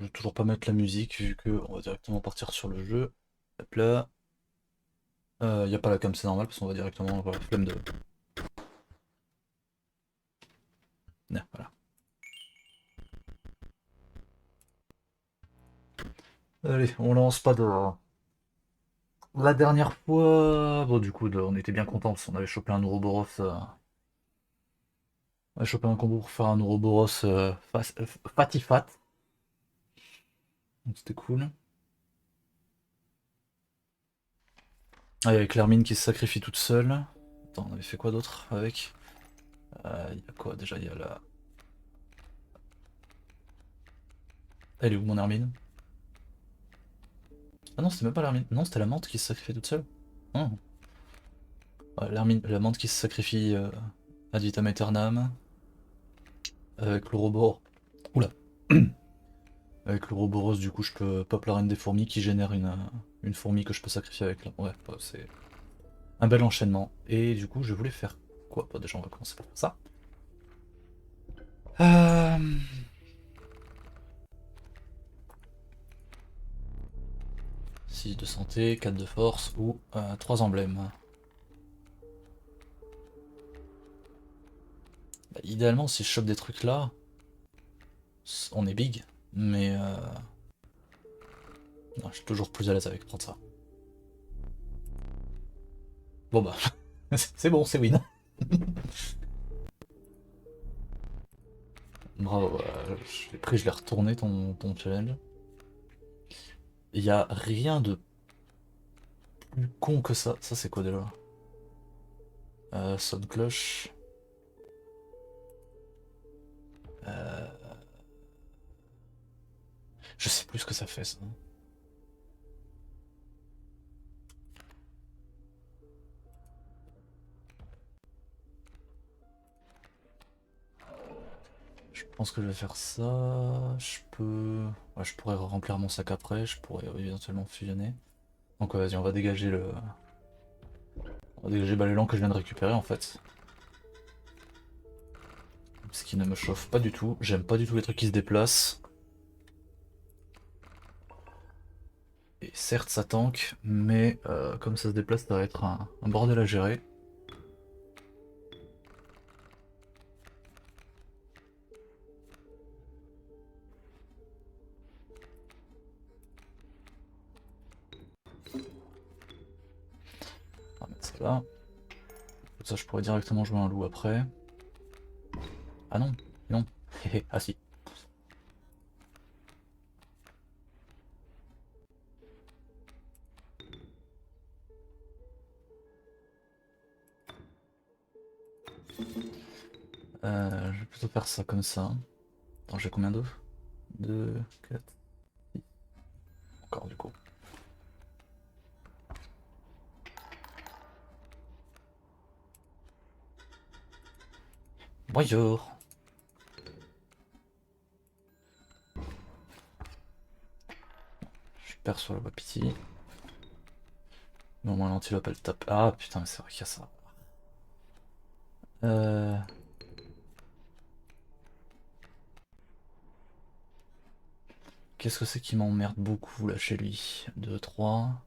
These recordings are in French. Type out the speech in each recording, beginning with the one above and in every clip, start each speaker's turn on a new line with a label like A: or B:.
A: Je vais toujours pas mettre la musique vu que on va directement partir sur le jeu. Hop là. Y a pas la cam, c'est normal parce qu'on va directement. Voilà, flemme de. Voilà. Allez, on lance pas de. La dernière fois, bon du coup, on était bien contents parce qu'on avait chopé un Ouroboros. On avait chopé un combo pour faire un Ouroboros fatifat. Donc c'était cool. Ah, avec l'Hermine qui se sacrifie toute seule. Attends, on avait fait quoi d'autre avec? Il y a quoi déjà? Il y a la. Elle est où mon Hermine? Ah non, c'était même pas l'Hermine. Non, c'était la menthe qui se sacrifie toute seule. Oh. Ouais, la menthe qui se sacrifie ad vitam aeternam. Avec l'Ouroboros. Oula. Avec l'Ouroboros, du coup, je peux pop la reine des fourmis qui génère une fourmi que je peux sacrifier avec là. Ouais, bah, c'est un bel enchaînement. Et du coup, je voulais faire quoi? Bah, déjà, on va commencer par faire ça. Euh... 6 de santé, 4 de force ou 3 emblèmes. Bah, idéalement, si je chope des trucs là, on est big. Mais non, je suis toujours plus à l'aise avec prendre ça. Bon bah, c'est bon, c'est win. Bravo, je l'ai pris, je l'ai retourné ton challenge. Il y a rien de plus con que ça. Ça c'est quoi déjà? Sonne cloche. Euh, je sais plus ce que ça fait ça. Je pense que je vais faire ça. Je peux. Ouais, je pourrais remplir mon sac après. Je pourrais éventuellement fusionner. Donc vas-y, on va dégager le. On va dégager bah, l'élan que je viens de récupérer en fait. Ce qui ne me chauffe pas du tout. J'aime pas du tout les trucs qui se déplacent. Et certes ça tank, mais comme ça se déplace, ça va être un bordel à gérer. On va mettre ça là. Comme ça je pourrais directement jouer un loup après. Ah non, non. Ah si. Je vais plutôt faire ça comme ça. Attends, j'ai combien d'œufs? 2, 4, encore du coup. Bonjour. Je perds sur le wapiti. Mais au moins l'antilope elle tape. Ah putain, mais c'est vrai qu'il y a ça. Euh... Qu'est-ce que c'est qui m'emmerde beaucoup là chez lui? 2, 3.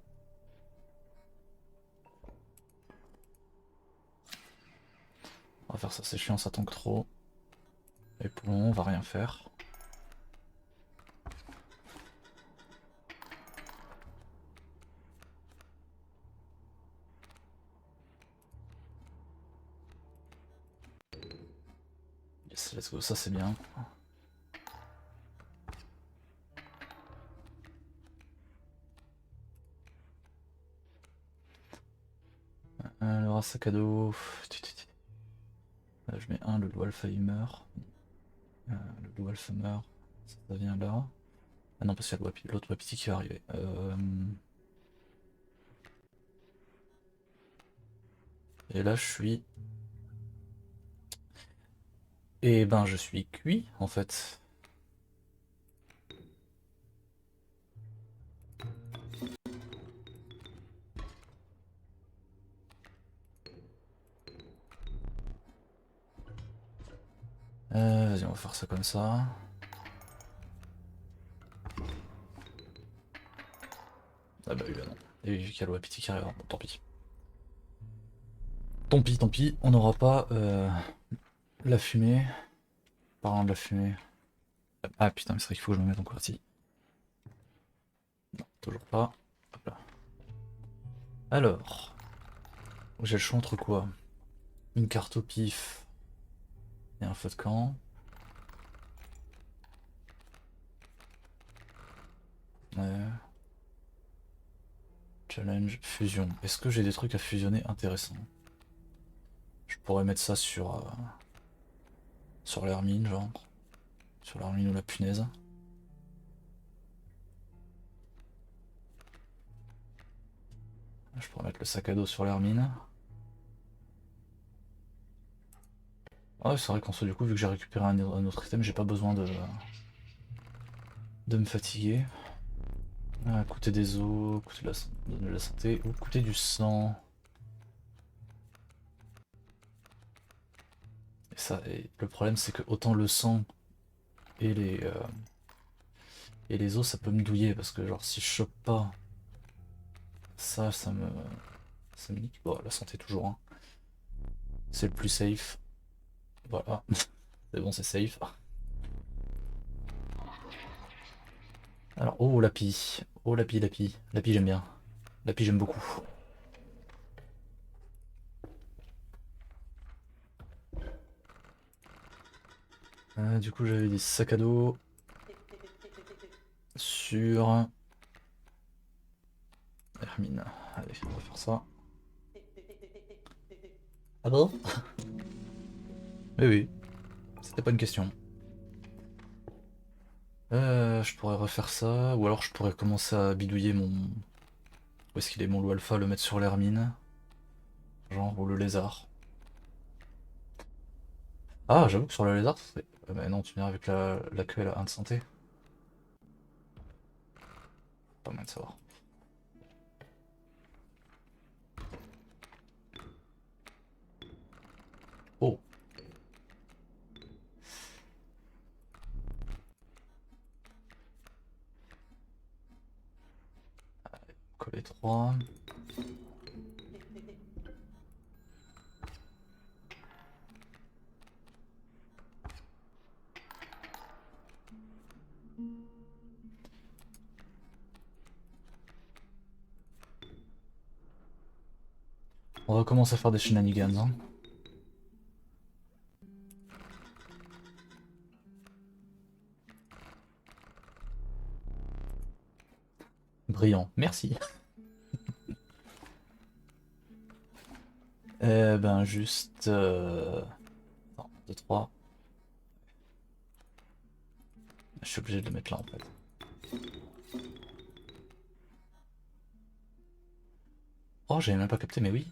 A: On va faire ça, c'est chiant, ça tank trop. Et pour le moment, on va rien faire. Yes, let's go, ça c'est bien. Le sac à dos. Là, je mets un, le loup alpha il meurt. Le loup alpha meurt. Ça vient là. Ah non, parce qu'il y a l'autre wapiti qui va arriver. Et là, je suis. Et ben, je suis cuit en fait. Vas-y, on va faire ça comme ça. Ah bah oui, bah non. Et vu qu'il y a l'OAPT qui arrive, bon, tant pis. Tant pis, on n'aura pas la fumée. Parlant de la fumée. Ah putain, mais c'est vrai qu'il faut que je me mette en QWERTY. Non, toujours pas. Hop là. Alors, j'ai le choix entre quoi? Une carte au pif et un feu de camp. Ouais. Challenge, fusion. Est-ce que j'ai des trucs à fusionner intéressants? Je pourrais mettre ça sur l'hermine, genre. Sur l'hermine ou la punaise. Je pourrais mettre le sac à dos sur l'hermine. Ouais, c'est vrai qu'en soit du coup, vu que j'ai récupéré un autre item, j'ai pas besoin de me fatiguer. Ah, coûter des os, coûter de la santé, ou coûter du sang. Et le problème, c'est que autant le sang et et les os, ça peut me douiller, parce que genre, si je chope pas ça, ça me nique. Bon, la santé toujours, hein. C'est le plus safe. Voilà. C'est bon, c'est safe. Alors, oh, Lapi. Oh, Lapi, Lapi. Lapi, j'aime bien. Lapi, j'aime beaucoup. Du coup, j'avais des sacs à dos sur Hermine. Allez, on va faire ça. Ah bon? Oui, oui, c'était pas une question. Je pourrais refaire ça, ou alors je pourrais commencer à bidouiller mon... Où est-ce qu'il est mon loup alpha, le mettre sur l'hermine. Genre, ou le lézard. Ah, j'avoue que sur le lézard, ça serait... bah non, tu viens avec la queue, elle a 1 de santé. Pas mal de savoir. Oh, coller 3. On va commencer à faire des shenanigans, hein. Brillant, merci. Eh ben, juste... Non, 2, 3. Je suis obligé de le mettre là, en fait. Oh, j'avais même pas capté, mais oui.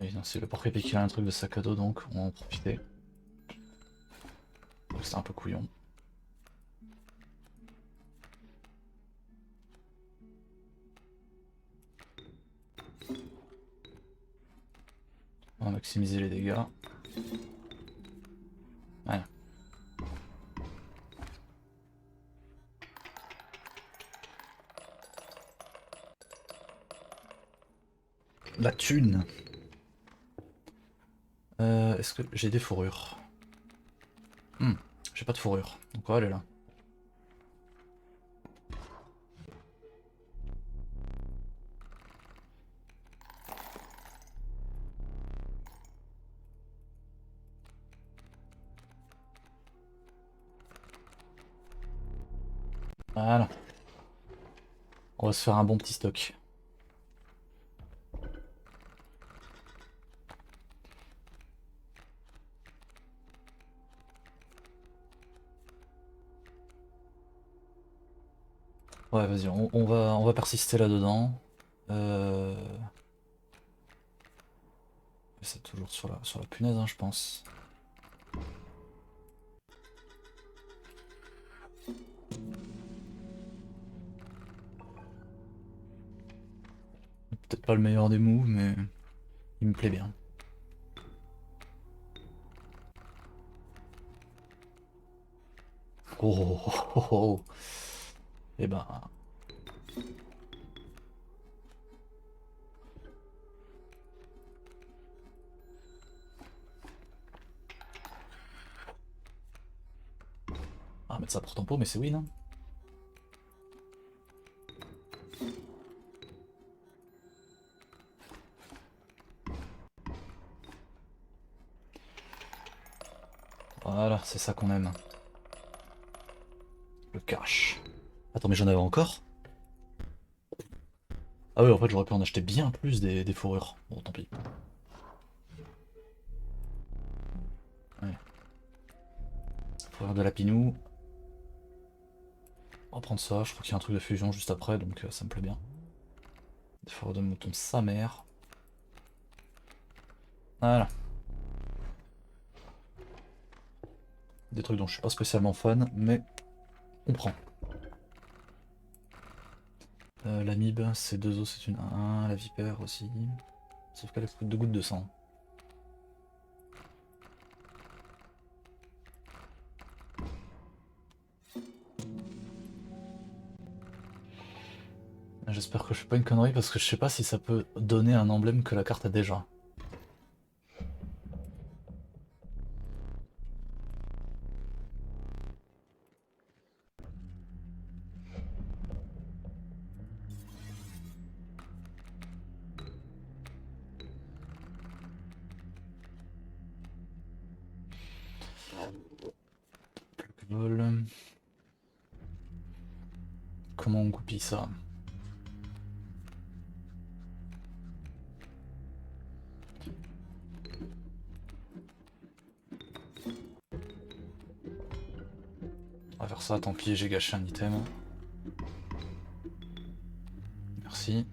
A: Oui, non, c'est le portrait piqué a un truc de sac à dos, donc on va en profiter. C'est un peu couillon. On va maximiser les dégâts. Voilà. La thune. Est-ce que j'ai des fourrures? J'ai pas de fourrure, donc on va aller là. Voilà. On va se faire un bon petit stock. Ouais, vas-y, on va persister là-dedans. C'est toujours sur la punaise, hein, je pense. Peut-être pas le meilleur des moves, mais il me plaît bien. Oh, oh, oh, oh. Eh ben... Ah, mettre ça pour tempo, mais c'est win, hein. Voilà, c'est ça qu'on aime. Le cash. Attends, mais j'en avais encore? Ah oui, en fait, j'aurais pu en acheter bien plus des fourrures. Bon, tant pis. Ouais. Fourrure de lapinou. On va prendre ça, je crois qu'il y a un truc de fusion juste après, donc ça me plaît bien. Des fourrures de mouton, sa mère. Voilà. Des trucs dont je suis pas spécialement fan, mais on prend. L'amibe, c'est 2 os, c'est une 1, la vipère aussi. Sauf qu'elle coûte 2 gouttes de sang. J'espère que je fais pas une connerie parce que je sais pas si ça peut donner un emblème que la carte a déjà. Vol. Comment on goupille ça? On va faire ça, tant pis, j'ai gâché un item. Merci.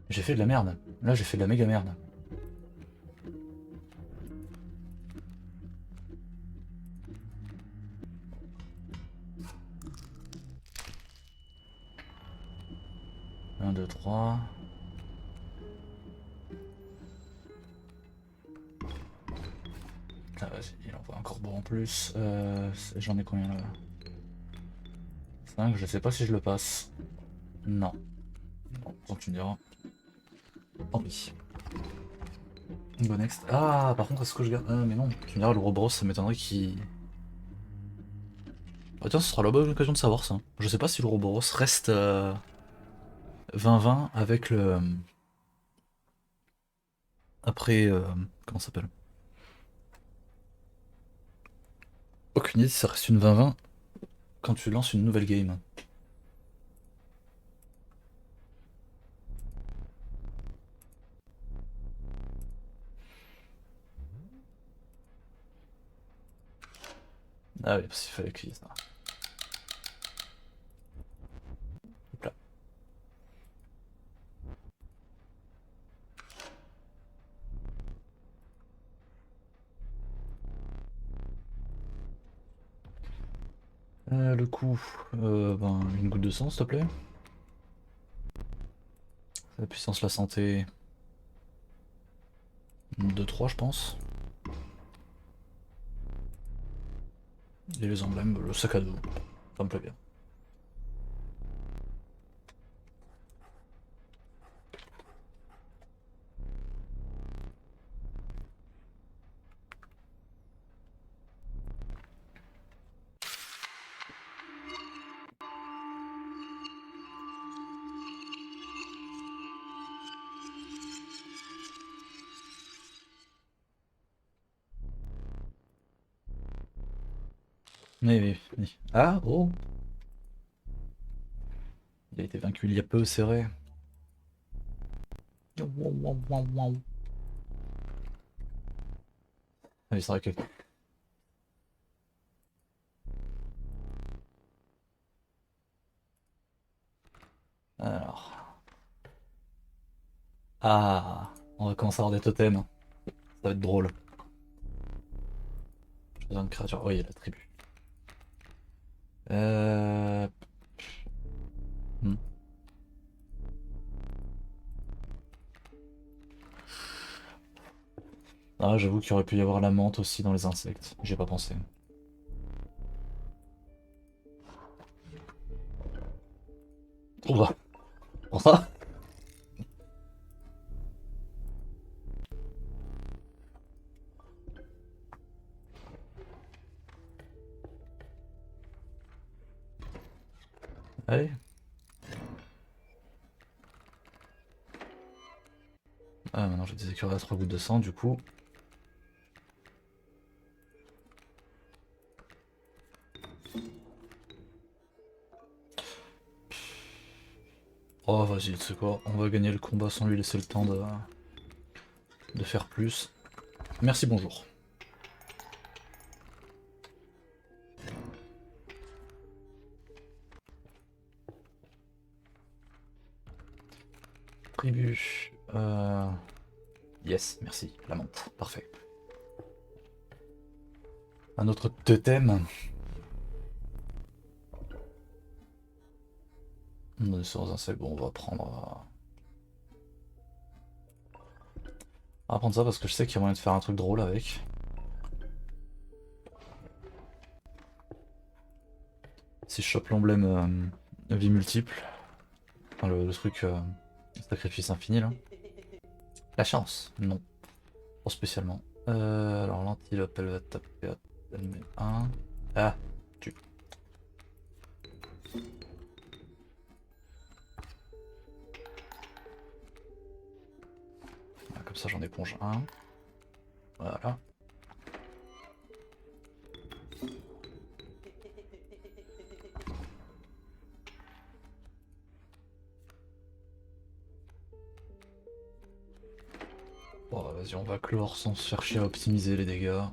A: J'ai fait de la merde. Là, j'ai fait de la méga merde. Un, 2, 3. Ah, vas-y, il envoie un corbeau en plus. J'en ai combien là? 5, je sais pas si je le passe. Non. Bon, donc tu me diras. Tant pis. Go next. Ah, par contre, est-ce que je garde. Ah, mais non. Tu me diras, l'Ouroboros, ça m'étonnerait qu'il. Ah, tiens, ce sera la bonne occasion de savoir ça. Je sais pas si l'Ouroboros reste 20-20 avec le. Après. Comment ça s'appelle? Aucune idée si ça reste une 20-20 quand tu lances une nouvelle game. Ah oui, parce qu'il fallait qu'il y ait ça. Hop là. Le coup, ben, une goutte de sang, s'il te plaît. La puissance, la santé. 2-3, je pense. Et les emblèmes, le sac à dos. Ça me plaît bien. Oui, oui, oui. Ah, oh! Il a été vaincu il y a peu, c'est vrai. Ah oui, c'est vrai que... Alors... Ah, on va commencer à avoir des totems. Ça va être drôle. Choisir une créature. Oh, il y a la tribu. Euh... hmm. Ah, j'avoue qu'il aurait pu y avoir la menthe aussi dans les insectes. J'ai pas pensé. On va. Pour ça? Allez. Ah, maintenant j'ai des écureuils à 3 gouttes de sang, du coup. Oh, vas-y, tu sais quoi, on va gagner le combat sans lui laisser le temps de faire plus. Merci, bonjour. Tribu. Yes, merci, la menthe, parfait. Un autre totem. On est sur un seul, bon, on va prendre... On va prendre ça parce que je sais qu'il y a moyen de faire un truc drôle avec. Si je chope l'emblème vie multiple, enfin, le truc sacrifice infini là. La chance, non. Pas spécialement. Alors l'antilope elle va taper, elle met 1. Ah, tu. Voilà, comme ça j'en éponge un. Voilà. Bon bah, vas-y, on va clore sans chercher à optimiser les dégâts.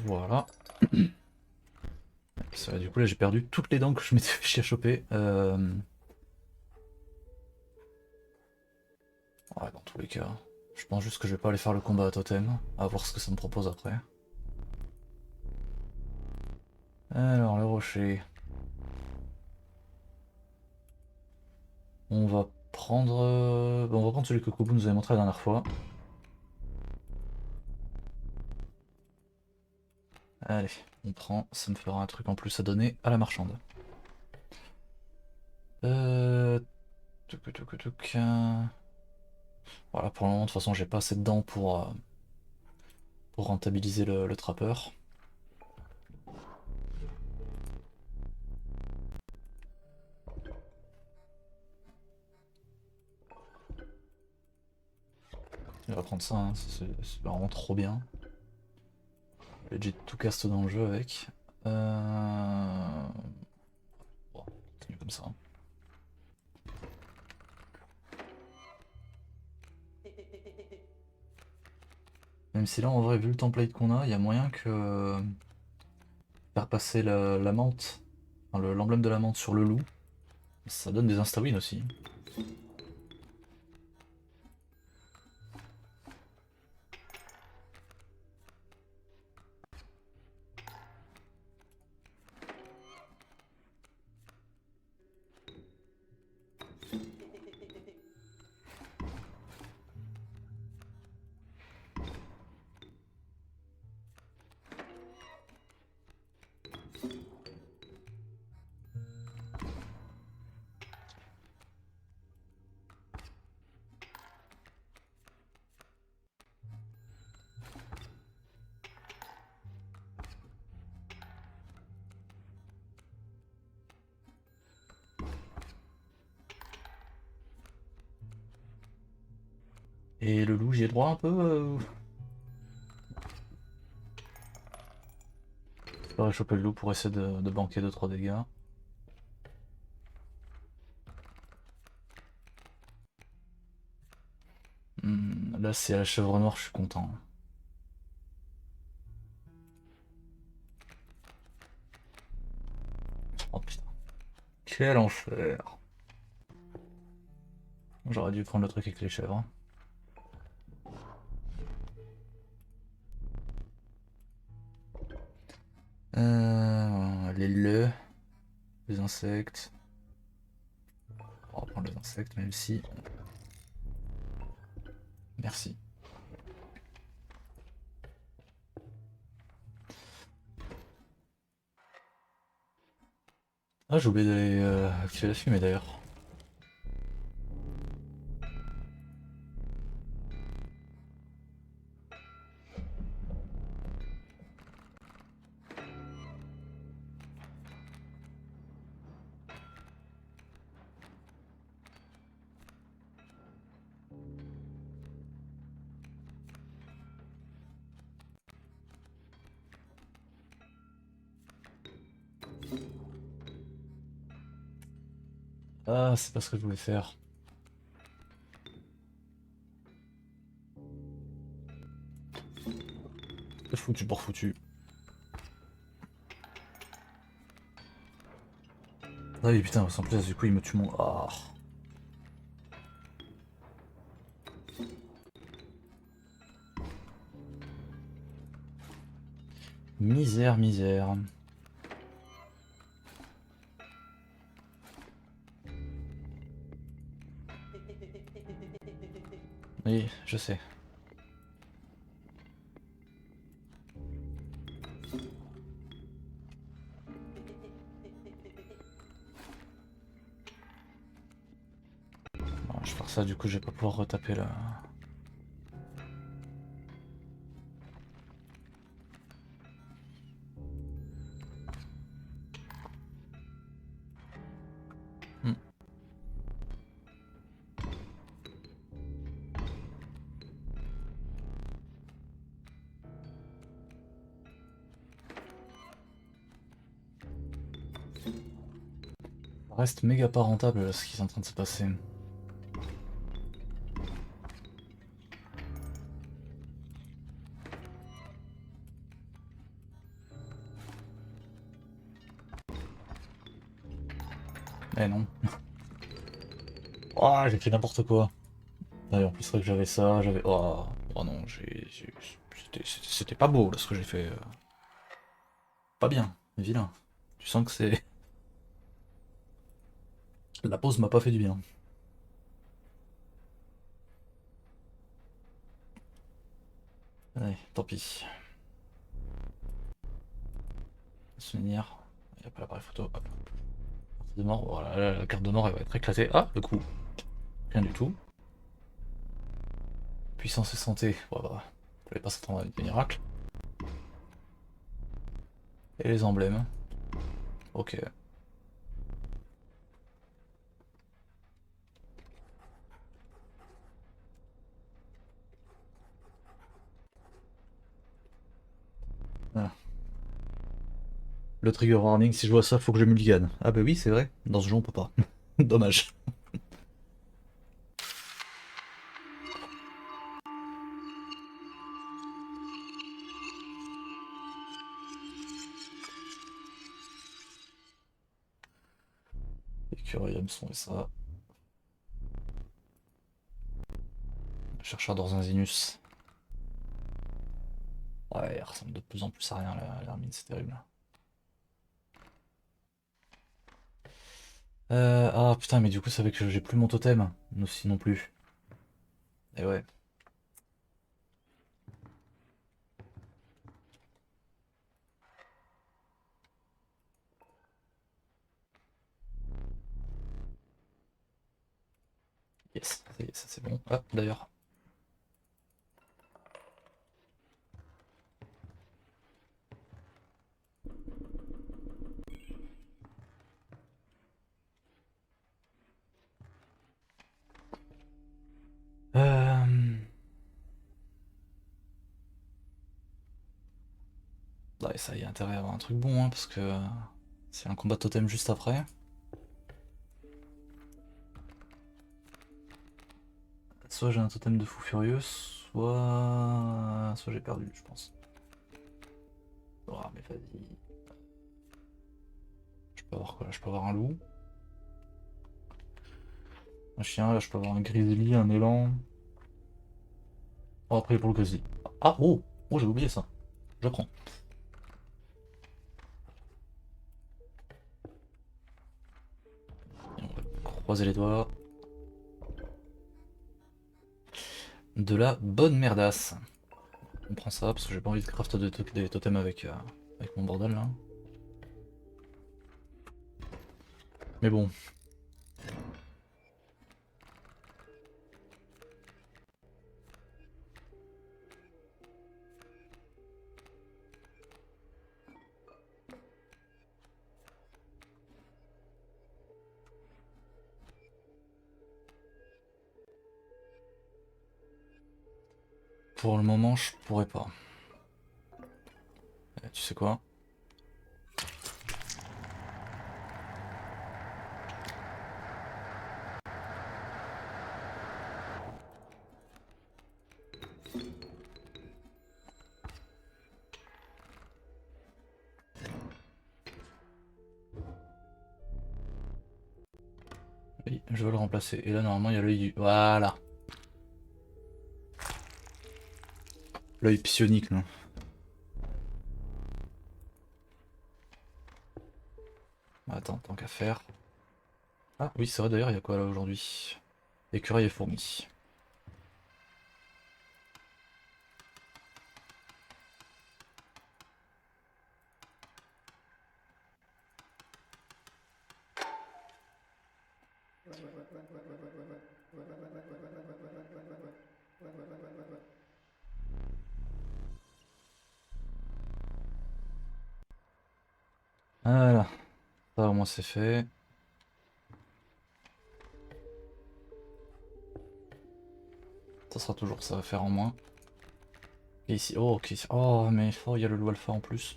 A: Voilà. Du coup là j'ai perdu toutes les dents que je m'étais fait chier à choper. Ouais, dans tous les cas. Je pense juste que je vais pas aller faire le combat à totem. À voir ce que ça me propose après. Alors, le rocher. On va prendre... bon, on va prendre celui que Kobu nous avait montré la dernière fois. Allez, on prend. Ça me fera un truc en plus à donner à la marchande. Euh... Touc, touc, touc. Voilà, pour le moment, de toute façon, j'ai pas assez de dents pour rentabiliser le trappeur. Il va prendre ça, hein, c'est vraiment trop bien. Legit tout cast dans le jeu avec. Bon, continue comme ça. Même si là, en vrai, vu le template qu'on a, il y a moyen que faire passer la menthe, enfin, l'emblème de la menthe sur le loup, ça donne des insta-wins aussi. Et le loup, j'y ai droit un peu Je vais choper le loup pour essayer de banquer 2-3 dégâts. Là, c'est à la chèvre noire, je suis content. Oh putain. Quel enfer. J'aurais dû prendre le truc avec les chèvres. Les insectes. On va prendre les insectes, même si... Merci. Ah, j'ai oublié d'aller activer la fumée d'ailleurs. Ah, c'est pas ce que je voulais faire. Foutu pour foutu. Ah oui, putain, en plus, du coup, il me tue mon... Ah. Misère, misère. Oui, je sais. Bon, je vais faire ça, du coup, je vais pas pouvoir retaper là. Hmm. Ça reste méga pas rentable là, ce qui est en train de se passer. Eh non. Oh, j'ai fait n'importe quoi. D'ailleurs, en plus, c'est vrai que j'avais ça, j'avais... Oh, oh non, c'était pas beau, là, ce que j'ai fait. Pas bien, vilain. Tu sens que c'est... La pause m'a pas fait du bien. Allez, tant pis. Souvenir. Il n'y a pas l'appareil photo. Hop. Carte de mort. Voilà, la carte de mort elle va être éclatée. Ah, le coup. Rien du tout. Puissance et santé. Bon, bah, je vais pas s'attendre à des miracles. Et les emblèmes. Ok. Ah. Le trigger warning, si je vois ça, faut que je mulligan. Ah bah oui, c'est vrai. Dans ce jeu, on peut pas. Dommage. Écureuil, hameçon et ça. Chercheur d'Orzinzinus. Ouais, il ressemble de plus en plus à rien, l'hermine, c'est terrible. Ah putain, mais du coup, ça fait que j'ai plus mon totem. Aussi non plus. Et ouais. Yes, ça y est, ça c'est bon. Ah, d'ailleurs. Euh... Ouais, ça y a intérêt à avoir un truc bon, hein, parce que c'est un combat totem juste après. Soit j'ai un totem de fou furieux, soit j'ai perdu, je pense. Oh, mais vas-y. Je peux avoir quoi là? Je peux avoir un loup. Un chien, là je peux avoir un grizzly, un élan. Oh, après pour le grizzly. Ah, oh! Oh, j'ai oublié ça. Je prends. Et on va croiser les doigts. De la bonne merdasse. On prend ça parce que j'ai pas envie de craft des totems avec mon bordel là. Mais bon. Pour le moment, je pourrais pas. Tu sais quoi? Oui, je veux le remplacer. Et là, normalement, il y a l'œil du... Voilà! L'œil psionique, non? Attends, tant qu'à faire. Ah oui, c'est vrai d'ailleurs, il y a quoi là aujourd'hui? Écureuil et fourmis. Voilà, ça au moins c'est fait. Ça sera toujours ça à faire en moins. Et ici, oh ok, oh mais oh, il y a le loup alpha en plus.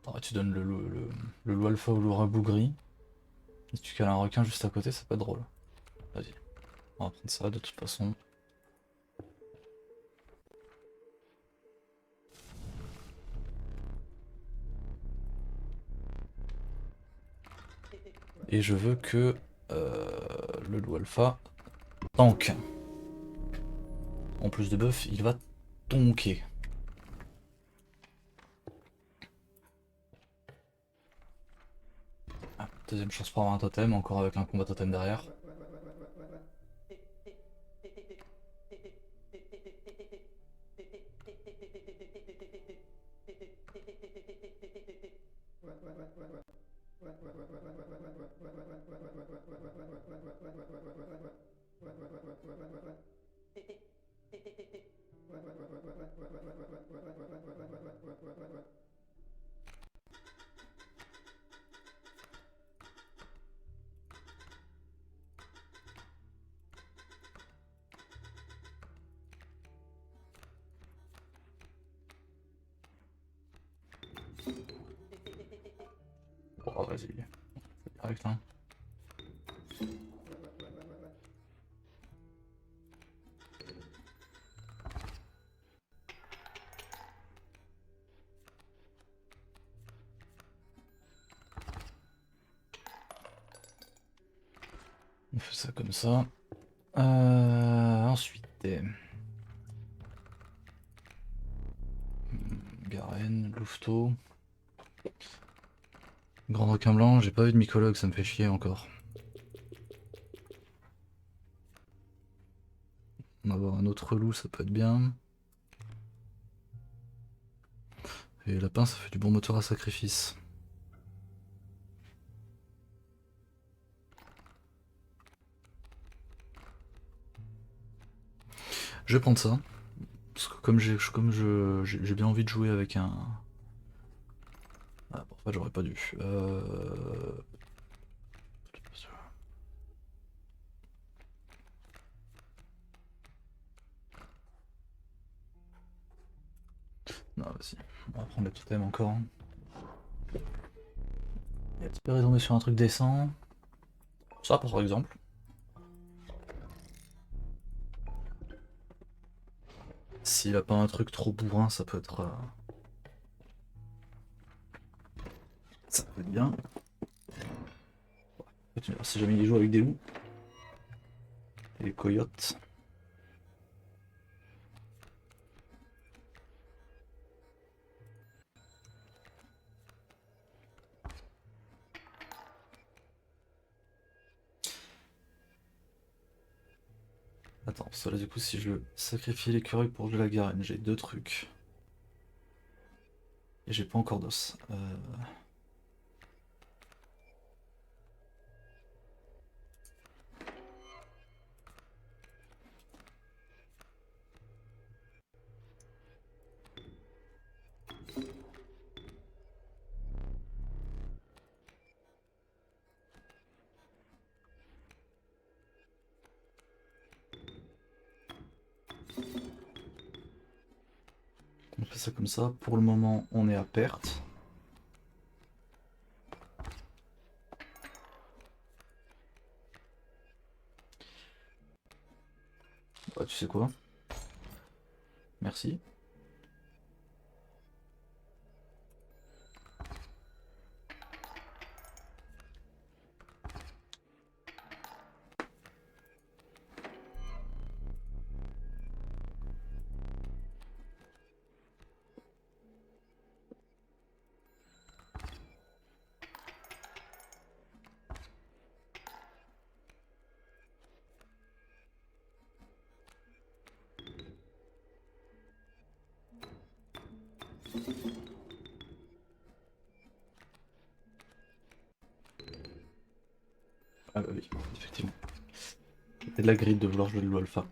A: Oh, tu donnes le loup alpha au loup rabougri. Et tu cales un requin juste à côté, ça peut être drôle. Vas-y, on va prendre ça de toute façon. Et je veux que le loup alpha tank. En plus de buff, il va tonker. Ah, deuxième chance pour avoir un totem, encore avec un combat totem derrière. Oh vas-y, direct hein. On fait ça comme ça. Ensuite, Garen, Louveteau. Grand requin blanc, j'ai pas vu de mycologue, ça me fait chier encore. On va avoir un autre loup, ça peut être bien. Et lapin, ça fait du bon moteur à sacrifice. Je vais prendre ça. Parce que comme j'ai bien envie de jouer avec un... Ah, parfois j'aurais pas dû. Ah, vas-y, on va prendre le totem encore. Hein. Espérer tomber sur un truc décent. Ça, par exemple. S'il a pas un truc trop bourrin, ça peut être. Ça peut être bien. Si jamais il joue avec des loups. Et des coyotes. Attends, ça là du coup si je sacrifie l'écureuil pour de la garenne, j'ai deux trucs. Et j'ai pas encore d'os. On fait ça comme ça. Pour le moment, on est à perte. Bah, tu sais quoi? Merci. Ah bah oui, effectivement. C'était de la grille de vouloir jouer de l'alpha.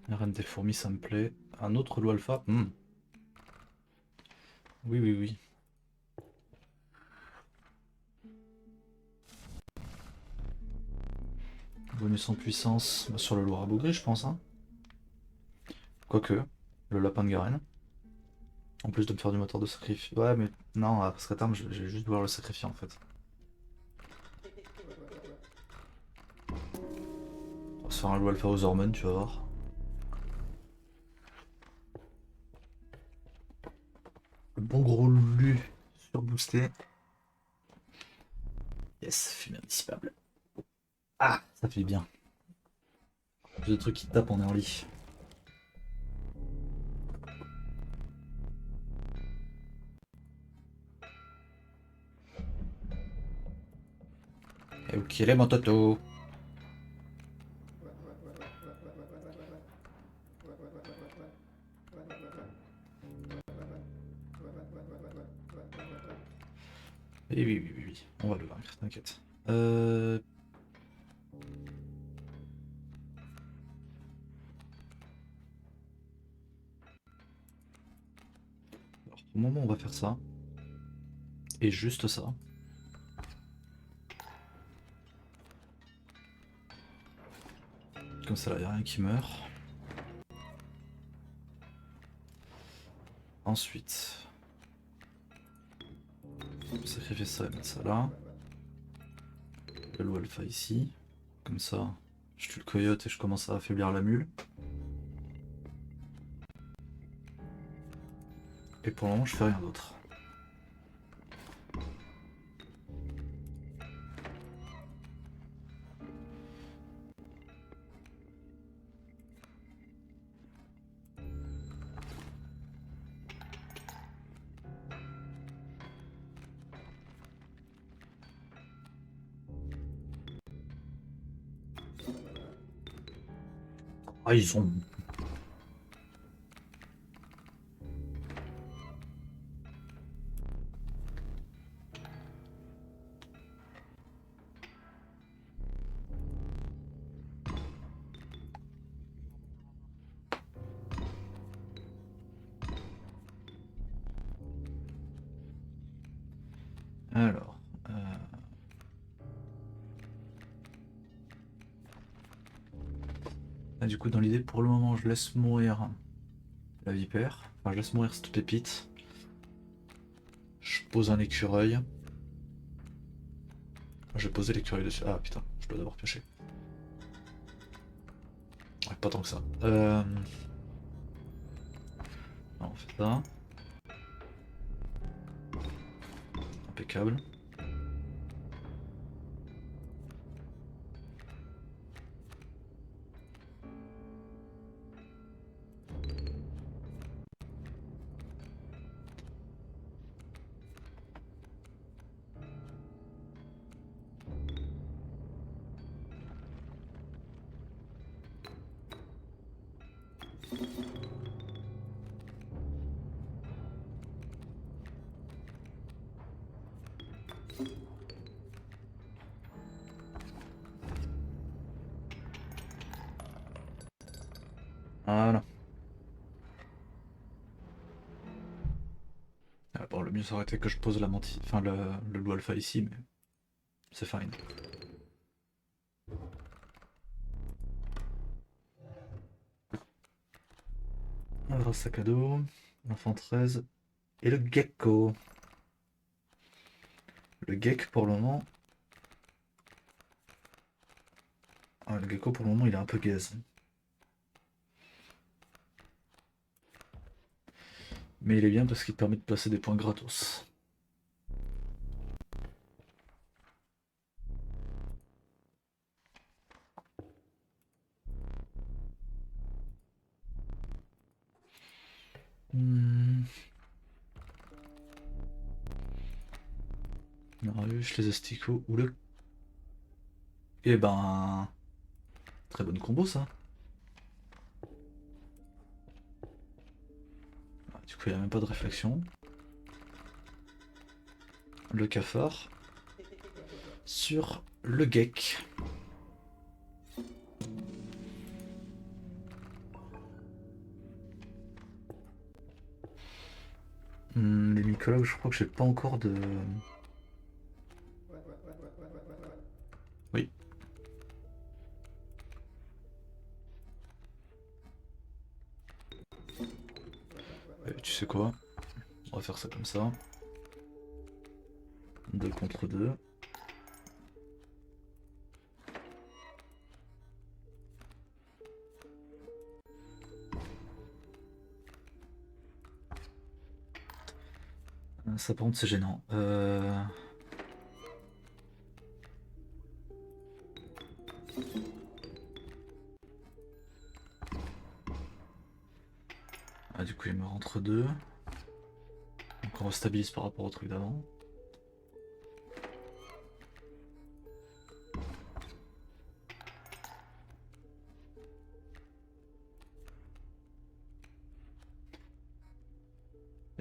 A: La reine des fourmis, ça me plaît. Un autre loup alpha. Oui, oui, oui. Bonus en puissance bah, sur le loup rabougri, je pense. Hein. Quoique, le lapin de Garenne. En plus de me faire du moteur de sacrifice. Ouais, mais non, parce qu'à terme, je vais juste vouloir le sacrifier en fait. On va se faire un loup alpha aux hormones, tu vas voir. Le bon gros lu surboosté. Yes, fumée indissipable. Ah, ça fait bien. Plus de trucs qui tapent, on est en lit. Et ok, les mon toto. Oui, oui, oui, oui, oui, on va le vaincre, t'inquiète. Alors, au moment où on va faire ça, et juste ça. Comme ça, là, il n'y a rien qui meurt. Ensuite, on va sacrifier ça et mettre ça là. Le loup alpha ici. Comme ça, je tue le coyote et je commence à affaiblir la mule. Et pour le moment, je fais rien d'autre. Ah, ils ont. Alors. Ah, du coup, dans l'idée, pour le moment, je laisse mourir la vipère. Enfin, je laisse mourir cette pépite. Je pose un écureuil. Je vais poser l'écureuil dessus. Ah putain, je dois d'abord piocher. Ouais, pas tant que ça. Non, on fait ça. Impeccable. Voilà. Ah, bon, le mieux ça aurait été que je pose la mantis, enfin le loup alpha ici, mais c'est fine. Alors, sac à dos, l'enfant 13 et le gecko. Le gecko pour le moment. Ah, le gecko pour le moment il est un peu gaze. Mais il est bien parce qu'il permet de placer des points gratos. Hmm. Marius, les asticots ou le... Eh ben... Très bonne combo ça. Ah, du coup il n'y a même pas de réflexion. Le cafard. Sur le geck. Les mycologues, je crois que j'ai pas encore de... Oui. Tu sais quoi? On va faire ça comme ça. 2 contre 2. Ça par contre c'est gênant. Ah, du coup il me rentre 2. Donc on restabilise par rapport au truc d'avant.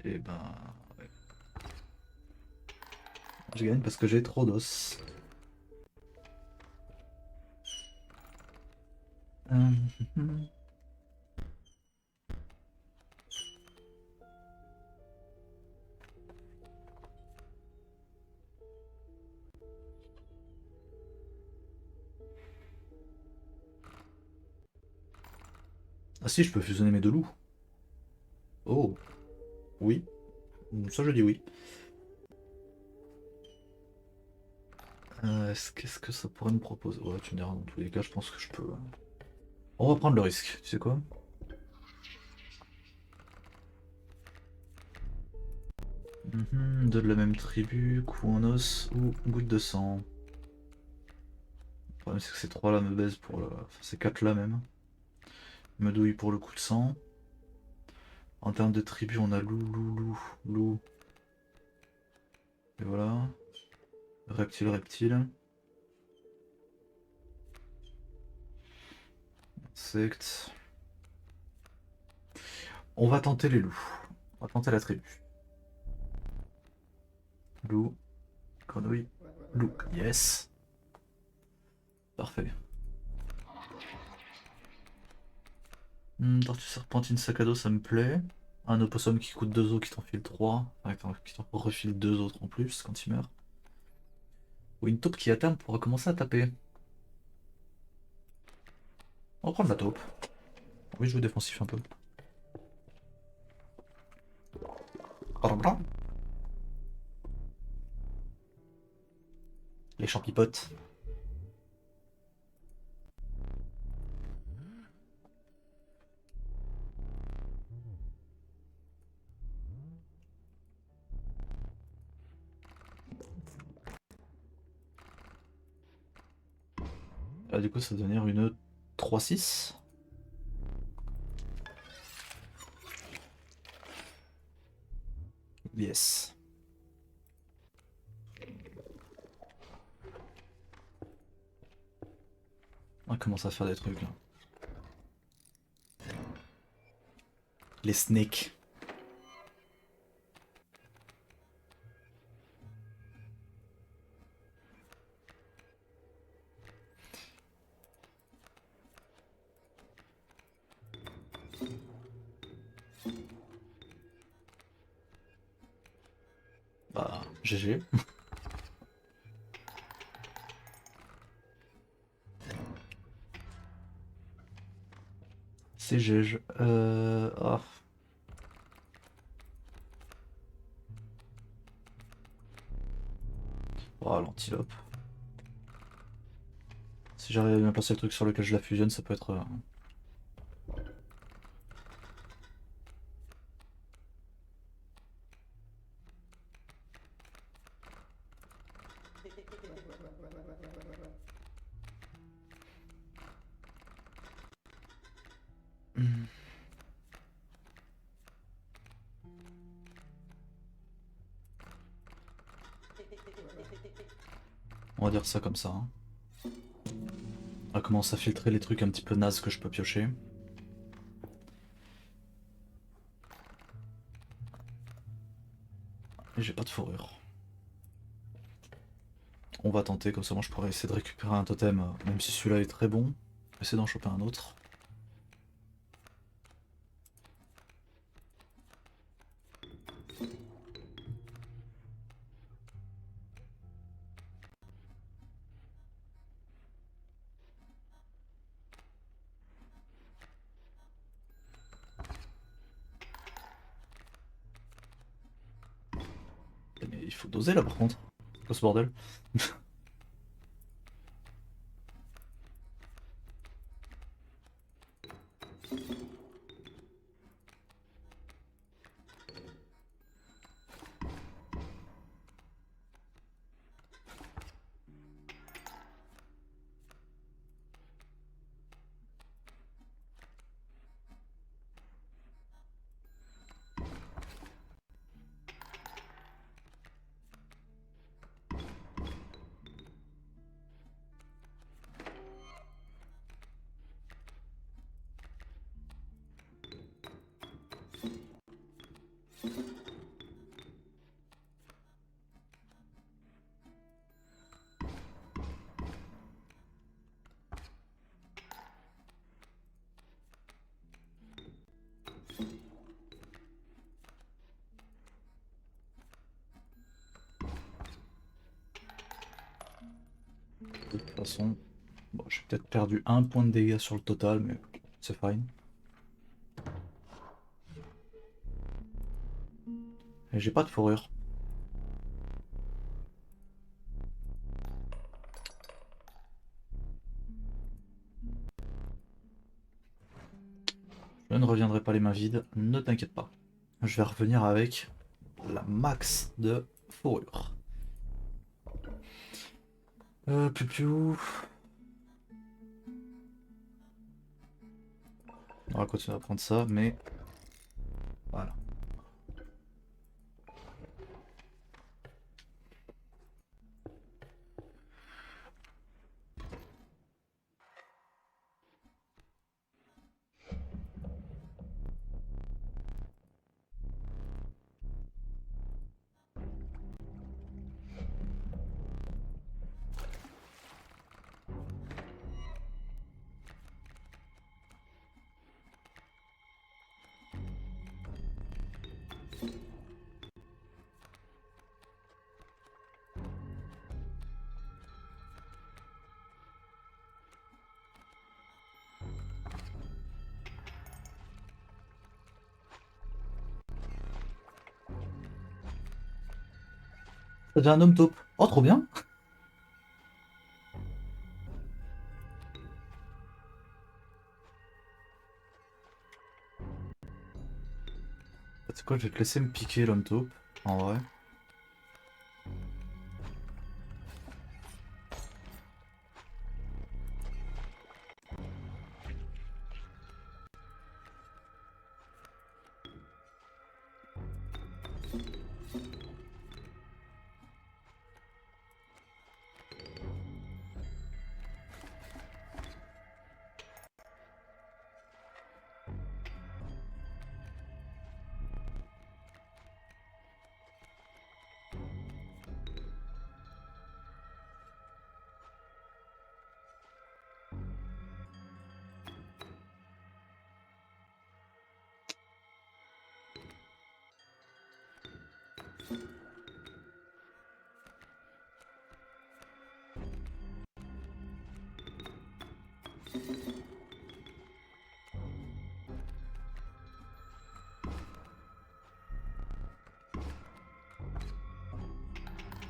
A: Et ben... ouais. Je gagne parce que j'ai trop d'os. Ah si, je peux fusionner mes deux loups. Oh, oui. Ça je dis oui. Qu'est-ce que ça pourrait me proposer? Ouais, tu me diras, dans tous les cas, je pense que je peux. On va prendre le risque, tu sais quoi? Deux de la même tribu, coup en os ou goutte de sang. Le problème c'est que ces trois là me baisent pour le... Enfin, ces quatre là même. Me douillent pour le coup de sang. En termes de tribu, on a loup, loup, loup, loup. Et voilà. Reptile, reptile. Insecte. On va tenter les loups. On va tenter la tribu. Loup, grenouille, loup. Yes. Parfait. Tortue serpentine sac à dos, ça me plaît. Un opossum qui coûte 2 os qui t'en file 3. Enfin, qui t'en refile 2 autres en plus quand il meurt. Ou une taupe qui à terme pourra commencer à taper. On va prendre la taupe. Oui, je joue défensif un peu. Les champipotes. Là, du coup, ça va devenir une 3-6. Yes. On commence à faire des trucs là. Les snakes. Bah, GG. C'est GG. Ah. Oh, l'antilope. Si j'arrive à bien passer le truc sur lequel je la fusionne, ça peut être... On va dire ça comme ça. Hein. On va commencer à filtrer les trucs un petit peu nazes que je peux piocher. Et j'ai pas de fourrure. On va tenter, comme ça moi je pourrais essayer de récupérer un totem, même si celui-là est très bon. Essayer d'en choper un autre. Mais il faut doser là par contre. C'est quoi ce bordel? De toute façon, bon, j'ai peut-être perdu un point de dégâts sur le total, mais c'est fine. Et j'ai pas de fourrure. Je ne reviendrai pas les mains vides, ne t'inquiète pas. Je vais revenir avec la max de fourrure. Piu. On va continuer à prendre ça, mais voilà. Ça devient un homme taupe. Oh, trop bien! C'est quoi, je vais te laisser me piquer l'homme taupe, en vrai.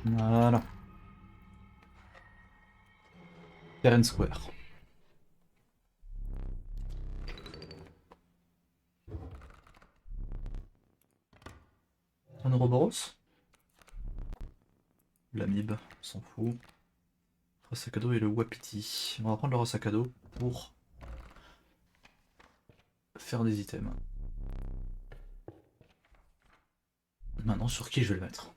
A: Voilà. Terrain Square. Un Ouroboros? L'amibe, on s'en fout. Le sac à dos et le wapiti. On va prendre le sac à dos pour faire des items. Maintenant, sur qui je vais le mettre?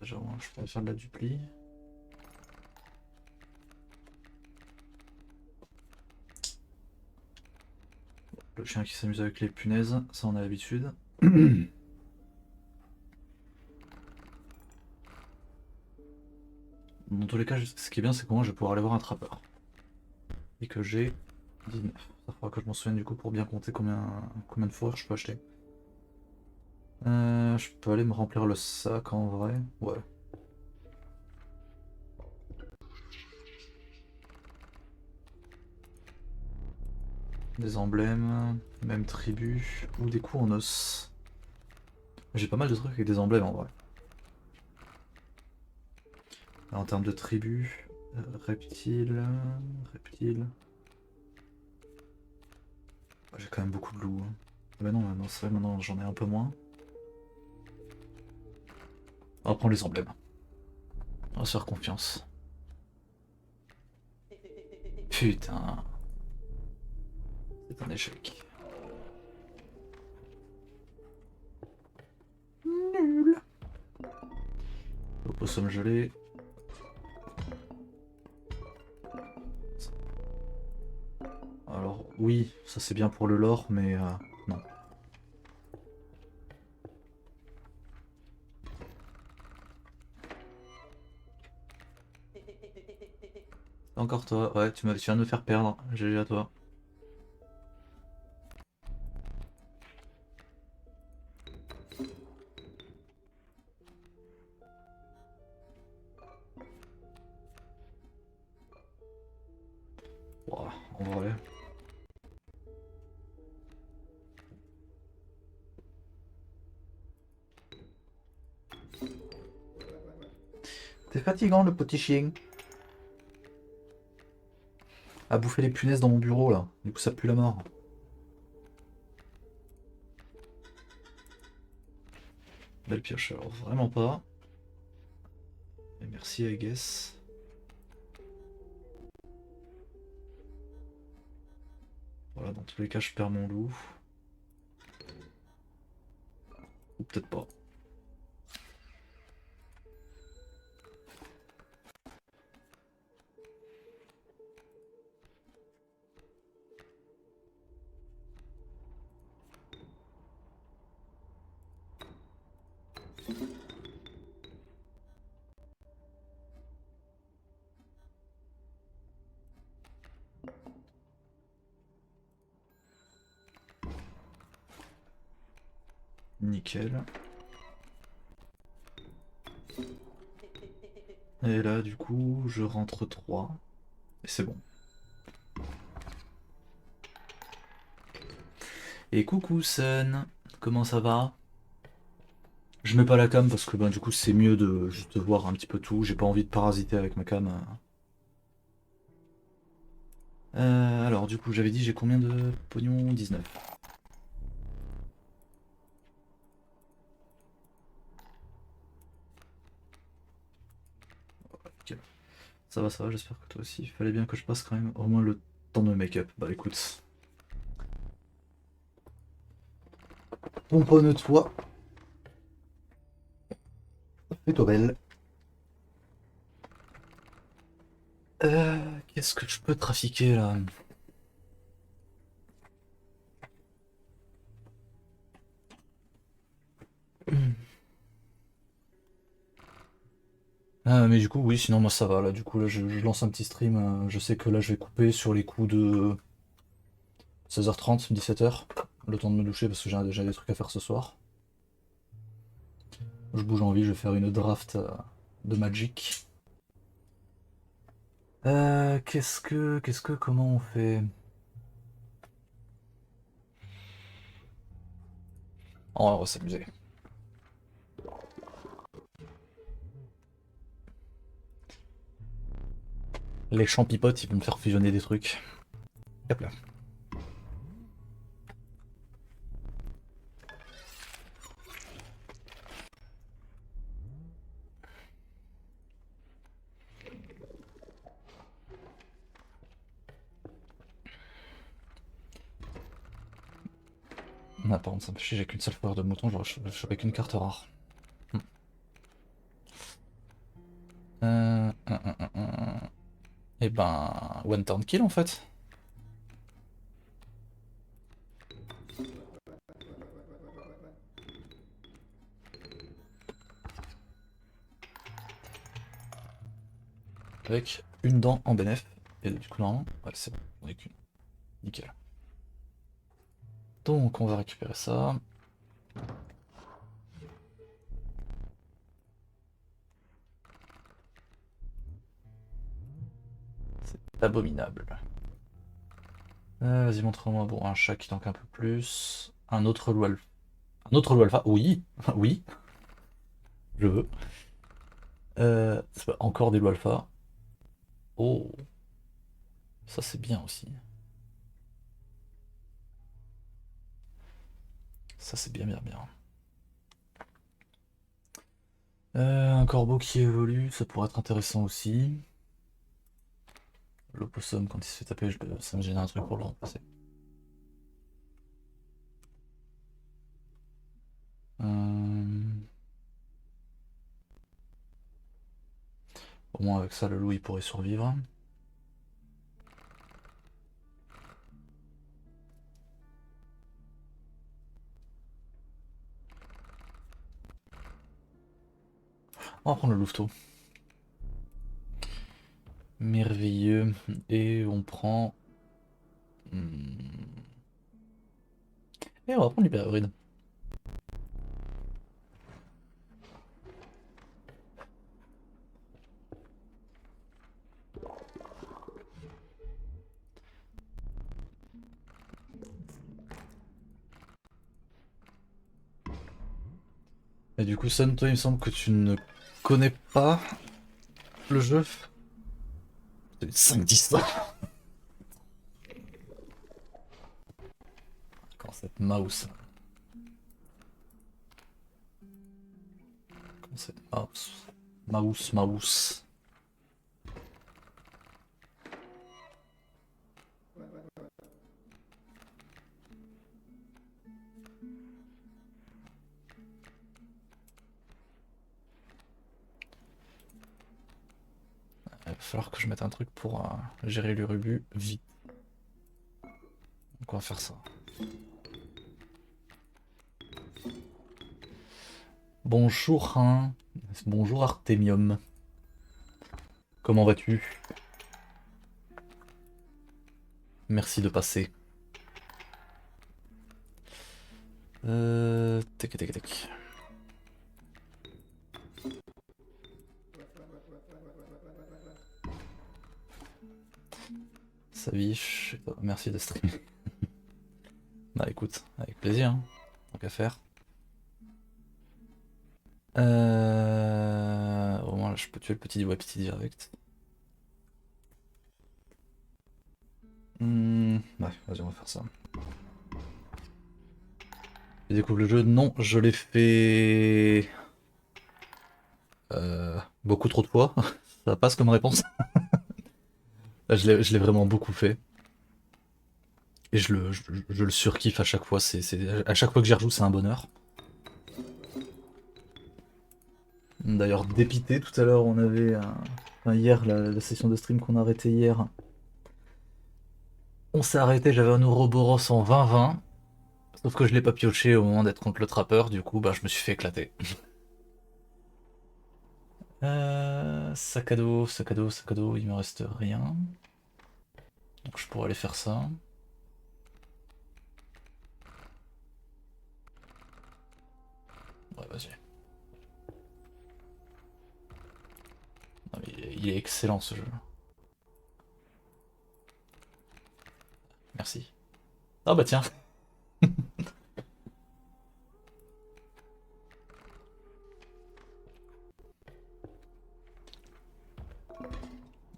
A: Déjà, je pourrais faire de la dupli. Le chien qui s'amuse avec les punaises, ça on a l'habitude. Dans tous les cas, ce qui est bien, c'est que moi je vais pouvoir aller voir un trappeur. Et que j'ai 19. Ça faudra que je m'en souvienne du coup pour bien compter combien de fourrures je peux acheter. Je peux aller me remplir le sac en vrai. Ouais. Des emblèmes, même tribu, ou des coups en os. J'ai pas mal de trucs avec des emblèmes en vrai. Alors, en termes de tribu, reptiles. J'ai quand même beaucoup de loups. Hein. Ah bah non, c'est vrai, maintenant j'en ai un peu moins. On va prendre les emblèmes. On va se faire confiance. Putain. C'est un échec. Nul. Opossum gelé. Alors oui, ça c'est bien pour le lore, mais non. Encore toi, ouais, tu viens de me faire perdre. GG à toi. Ouah, en vrai. T'es fatigant le petit chien. À bouffer les punaises dans mon bureau là. Du coup ça pue la mort. Belle pioche, alors vraiment pas. Et merci I guess. Voilà, dans tous les cas je perds mon loup. Ou peut-être pas. Nickel. Et là du coup je rentre 3. Et c'est bon. Et coucou Sun, comment ça va? Je mets pas la cam parce que ben, du coup c'est mieux de juste voir un petit peu tout, j'ai pas envie de parasiter avec ma cam. Alors du coup j'avais dit j'ai combien de pognon? 19. Ok. Ça va, j'espère que toi aussi. Il fallait bien que je passe quand même au moins le temps de make-up. Bah écoute. Pomponne-toi. Fais-toi belle. Qu'est-ce que je peux trafiquer là? Ah, mais du coup, oui, sinon moi ça va là. Du coup, là je lance un petit stream. Je sais que là je vais couper sur les coups de 16h30, 17h. Le temps de me doucher parce que j'ai des trucs à faire ce soir. Je bouge en vie, je vais faire une draft de Magic. Comment on fait? Oh, on va s'amuser. Les champipotes, ils vont me faire fusionner des trucs. Hop là. Ah, par contre, ça me fait chier, j'ai qu'une seule fleur de mouton, je choper qu'une carte rare. Et ben, one turn kill en fait. Avec une dent en bénéf. Et du coup, normalement, ouais, c'est bon, on est qu'une. Nickel. Donc, on va récupérer ça. C'est abominable. Vas-y, montre-moi. Bon, un chat qui tank un peu plus. Un autre loup alpha. Un autre loup alpha. Oui, oui, je veux. C'est pas encore des loups alpha. Oh, ça c'est bien aussi. Ça c'est bien, bien, bien. Un corbeau qui évolue, ça pourrait être intéressant aussi. L'opossum, quand il se fait taper, ça me gêne un truc pour le remplacer. Au moins avec ça, le loup il pourrait survivre. On va prendre le louveteau. Merveilleux. Et on prend... Et on va prendre l'hyperhybride. Et du coup, Sam, toi, il me semble que tu ne connais pas le jeu. 5-10. Quand cette mouse. Quand cette mouse. Mouse. Il va falloir que je mette un truc pour gérer l'Urubu vite. Donc on va faire ça. Bonjour, hein. Bonjour Artemium. Comment vas-tu? Merci de passer. Tac. Saviche, merci de streamer. Bah écoute, avec plaisir, hein. Tant qu'à faire. Au moins là je peux tuer le petit Wapiti direct. Ouais, vas-y on va faire ça. Je découvre le jeu, non, je l'ai fait... beaucoup trop de fois. Ça passe comme réponse. Je l'ai vraiment beaucoup fait. Et je le surkiffe à chaque fois. À chaque fois que j'y rejoue, c'est un bonheur. D'ailleurs, dépité, tout à l'heure, on avait enfin, hier, la session de stream qu'on a arrêtée hier. On s'est arrêté, j'avais un Ouroboros en 20-20. Sauf que je l'ai pas pioché au moment d'être contre le trappeur, du coup, bah, je me suis fait éclater. Sac à dos, sac à dos, sac à dos, il me reste rien. Donc je pourrais aller faire ça. Ouais, vas-y. Non, mais il est excellent ce jeu. Merci. Ah bah tiens.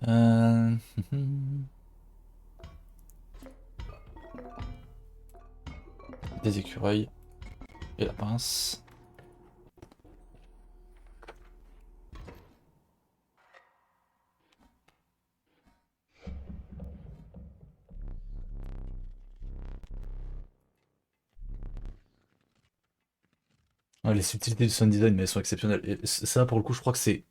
A: Euh... Des écureuils. Et la pince. Ouais, les subtilités du sound design, mais elles sont exceptionnelles. Et ça, pour le coup, je crois que c'est...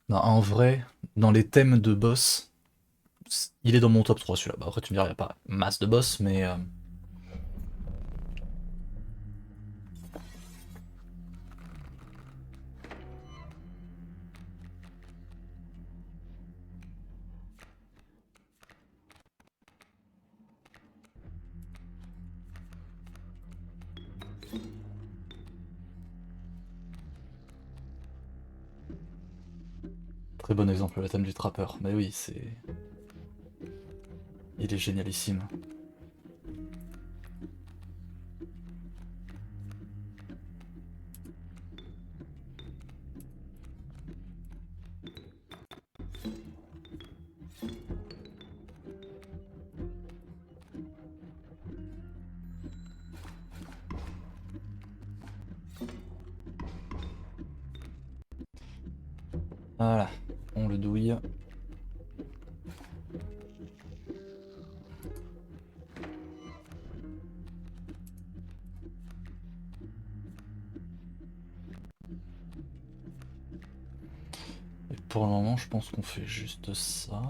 A: Non, en vrai, dans les thèmes de boss, il est dans mon top 3 celui-là. Bah, après, tu me diras, il n'y a pas masse de boss, mais... Très bon exemple, le thème du trappeur. Mais oui, c'est... Il est génialissime. Voilà, on le douille. Et pour le moment, je pense qu'on fait juste ça.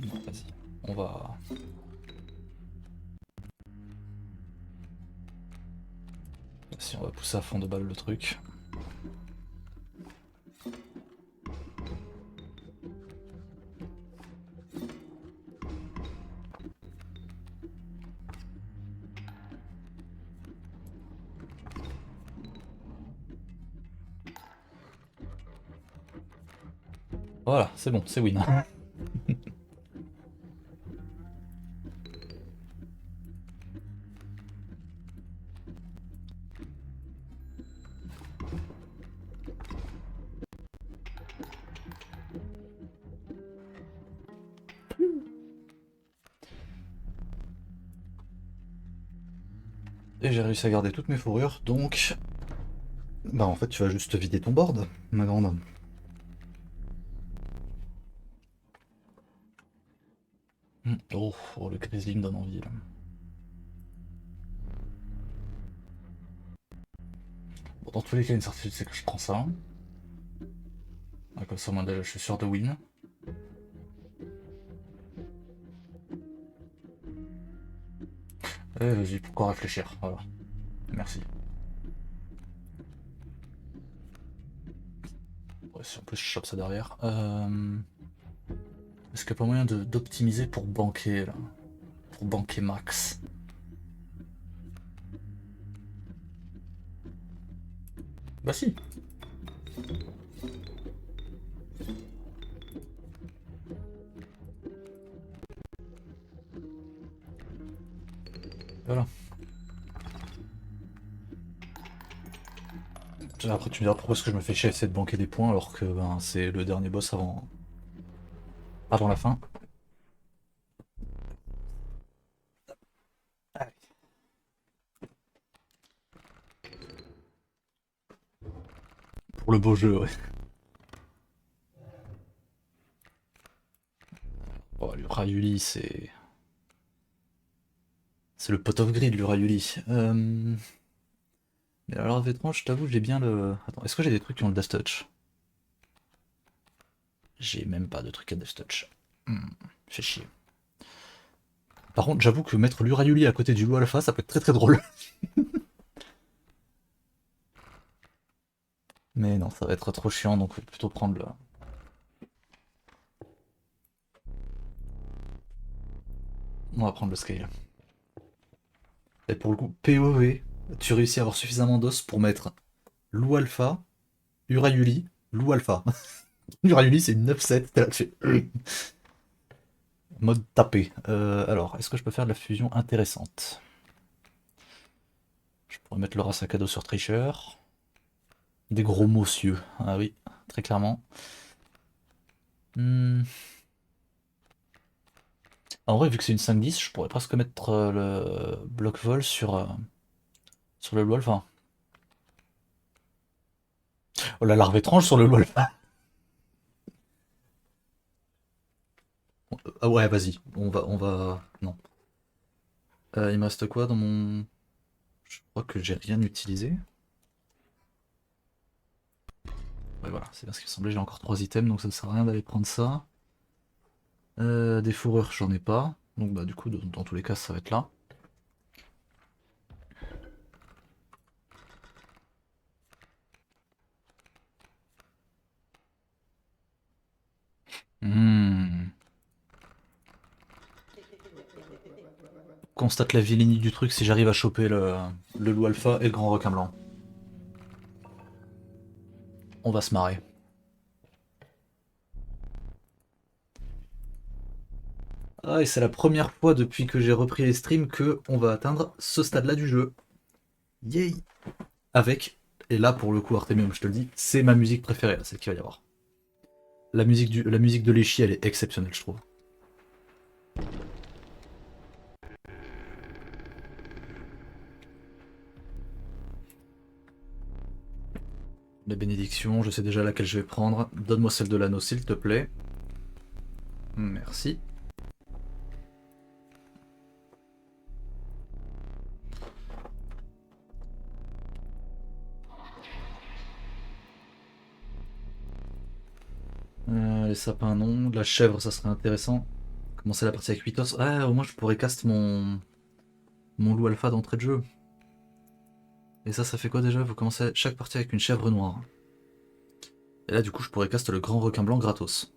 A: Non, vas-y, on va... Si on va pousser à fond de balle le truc. Voilà, c'est bon, c'est win. Et j'ai réussi à garder toutes mes fourrures, donc... Bah en fait, tu vas juste vider ton board, ma grande. Oh, oh, le Grizzly me donne envie, là. Bon, dans tous les cas, une certitude, c'est que je prends ça. Ah, comme ça, moi, déjà, je suis sûr de win. Eh, vas-y, pourquoi réfléchir? Voilà. Merci. Ouais, si en plus je chope ça derrière. Est-ce qu'il n'y a pas moyen d'optimiser pour banquer, là? Pour banquer max? Bah si. Voilà. Après tu me diras pourquoi est-ce que je me fais chier à essayer de banquer des points alors que ben, c'est le dernier boss avant la fin. Pour le beau jeu, ouais. Oh, l'Urayuli, c'est... C'est le pot of greed, l'Urayuli. Mais alors, étrange, je t'avoue, j'ai bien le... Attends, est-ce que j'ai des trucs qui ont le Death Touch? J'ai même pas de trucs à Death Touch. Fait chier. Par contre, j'avoue que mettre l'Urayuli à côté du loup alpha, ça peut être très très drôle. Mais non, ça va être trop chiant, donc faut plutôt prendre le... On va prendre le scale. Et pour le coup, POV, tu réussis à avoir suffisamment d'os pour mettre loup alpha, Urayuli, loup alpha. Urayuli, c'est une 9-7, t'es là, tu fais... Mode tapé. Alors, est-ce que je peux faire de la fusion intéressante? Je pourrais mettre le rat sac à dos sur Tricheur. Des gros mossieux. Ah oui, très clairement. Hmm. En vrai, vu que c'est une 5-10, je pourrais presque mettre le bloc vol sur le loup alpha. Oh, la larve étrange sur le loup alpha. Ah ouais, vas-y, on va... Non. Il me reste quoi dans mon... Je crois que j'ai rien utilisé. Ouais, voilà, c'est bien ce qui me semblait, j'ai encore 3 items, donc ça ne sert à rien d'aller prendre ça. Des fourrures, j'en ai pas. Donc bah du coup, dans tous les cas, ça va être là. Hmm. Constate la vilainie du truc si j'arrive à choper le loup alpha et le grand requin blanc. On va se marrer. Ah, et c'est la première fois depuis que j'ai repris les streams que on va atteindre ce stade-là du jeu. Yay! Avec, et là pour le coup Artemium, je te le dis, c'est ma musique préférée, là, celle qu'il va y avoir. La musique de Léchi, elle est exceptionnelle, je trouve. La bénédiction, je sais déjà laquelle je vais prendre. Donne-moi celle de l'anneau, s'il te plaît. Merci. Les sapins, non. La chèvre, ça serait intéressant. Commencer la partie avec 8 os. Ah, au moins je pourrais cast mon loup alpha d'entrée de jeu. Et ça fait quoi déjà? Vous commencez chaque partie avec une chèvre noire. Et là, du coup, je pourrais cast le grand requin blanc gratos.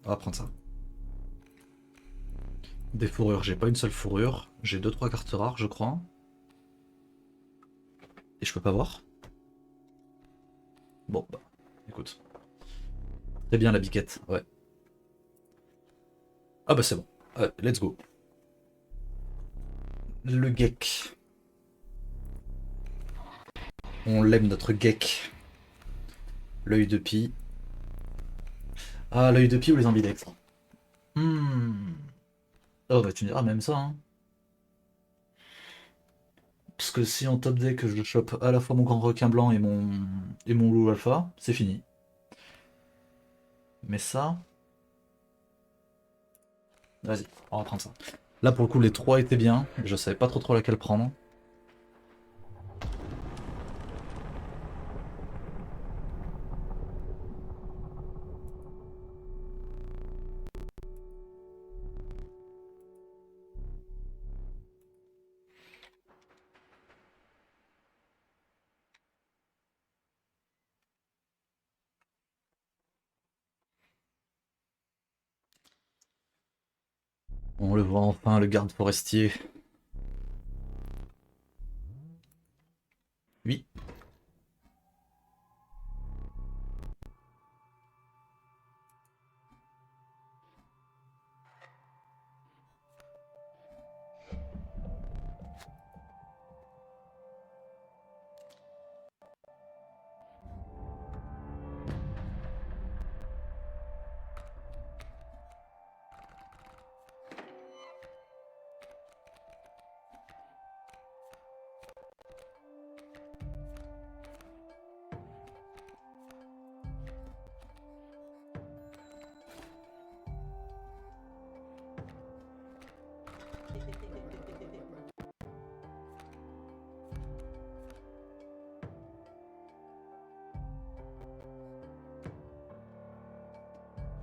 A: On va prendre ça. Des fourrures, j'ai pas une seule fourrure. J'ai 2-3 cartes rares, je crois. Et je peux pas voir. Bon, bah, écoute. C'est bien la biquette, ouais. Ah bah c'est bon. Let's go. Le geek. On l'aime notre geek. L'œil de pie. Ah, l'œil de pie ou les ambidextres. Hmm. Oh bah tu me diras même ça, hein. Parce que si en top deck je chope à la fois mon grand requin blanc et mon loup alpha, c'est fini. Mais ça... Vas-y, on va prendre ça. Là pour le coup les trois étaient bien, je savais pas trop laquelle prendre. On le voit enfin, le garde forestier. Oui.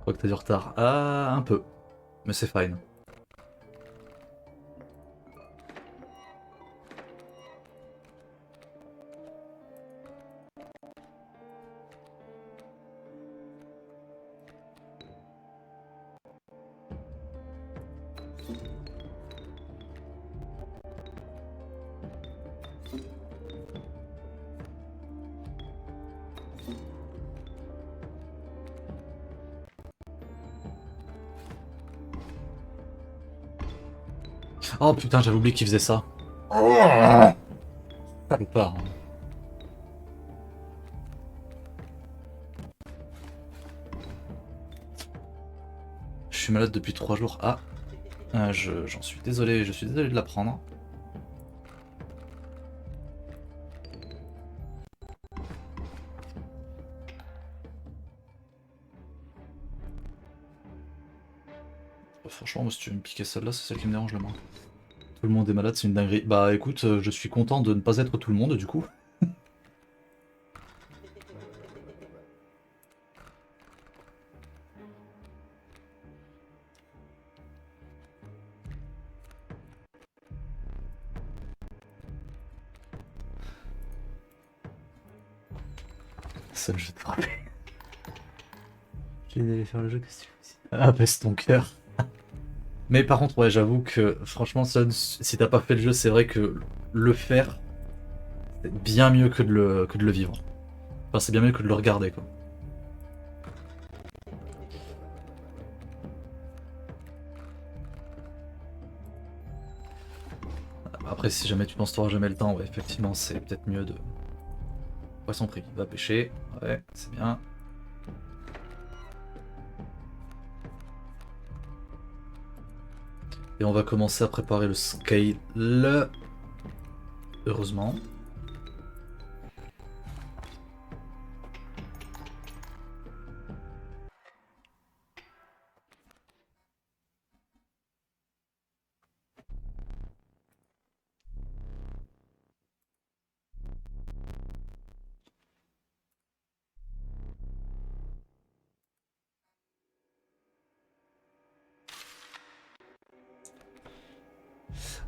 A: crois que t'as du retard. Ah, un peu. Mais c'est fine. Oh putain, j'avais oublié qu'il faisait ça. Oh, salopard. Je suis malade depuis 3 jours. Ah, j'en suis désolé, je suis désolé de l'apprendre. Franchement, moi, si tu veux me piquer celle-là, c'est celle qui me dérange le moins. Tout le monde est malade, c'est une dinguerie. Bah écoute, je suis content de ne pas être tout le monde du coup. Seul jeu de frappe. Je vais aller faire le jeu, qu'est-ce que tu fais ici? Apaise ton cœur. Mais par contre, ouais, j'avoue que franchement, Son, si t'as pas fait le jeu, c'est vrai que le faire, c'est bien mieux que de le vivre. Enfin, c'est bien mieux que de le regarder, quoi. Après, si jamais tu penses que t'auras jamais le temps, ouais, effectivement, c'est peut-être mieux de... Poisson pris, va pêcher, ouais, c'est bien. Et on va commencer à préparer le scale, heureusement.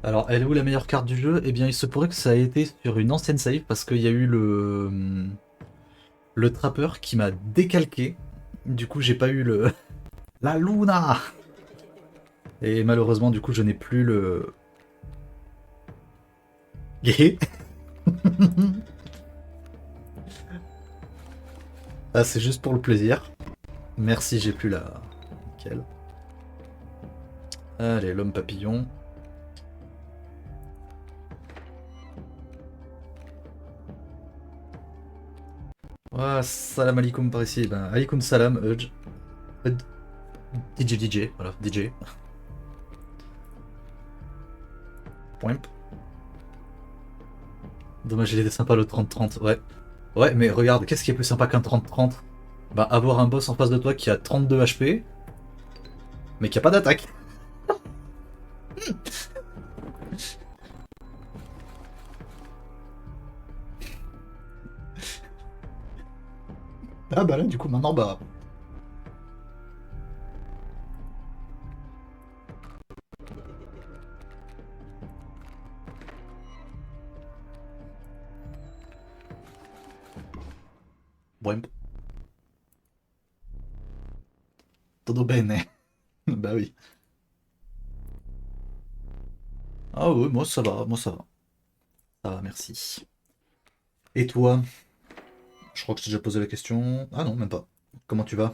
A: Alors, elle est où la meilleure carte du jeu? Eh bien, il se pourrait que ça ait été sur une ancienne save parce qu'il y a eu le trappeur qui m'a décalqué. Du coup, j'ai pas eu le la Luna. Et malheureusement, du coup, je n'ai plus le gay. Ah, c'est juste pour le plaisir. Merci, j'ai plus la. Nickel. Allez, l'homme papillon. Ah, salam alaikum par ici. Ben, alaikum salam, Udge. DJ, voilà, DJ. Point. Dommage, il était sympa le 30-30, ouais. Ouais, mais regarde, qu'est-ce qui est plus sympa qu'un 30-30? Bah, avoir un boss en face de toi qui a 32 HP, mais qui a pas d'attaque. Ah bah là, du coup, maintenant, bah... Bremp. Todo bene. Bah oui. Ah oui, moi ça va, moi ça va. Ça va, merci. Et toi? Je crois que je t'ai déjà posé la question. Ah non, même pas. Comment tu vas?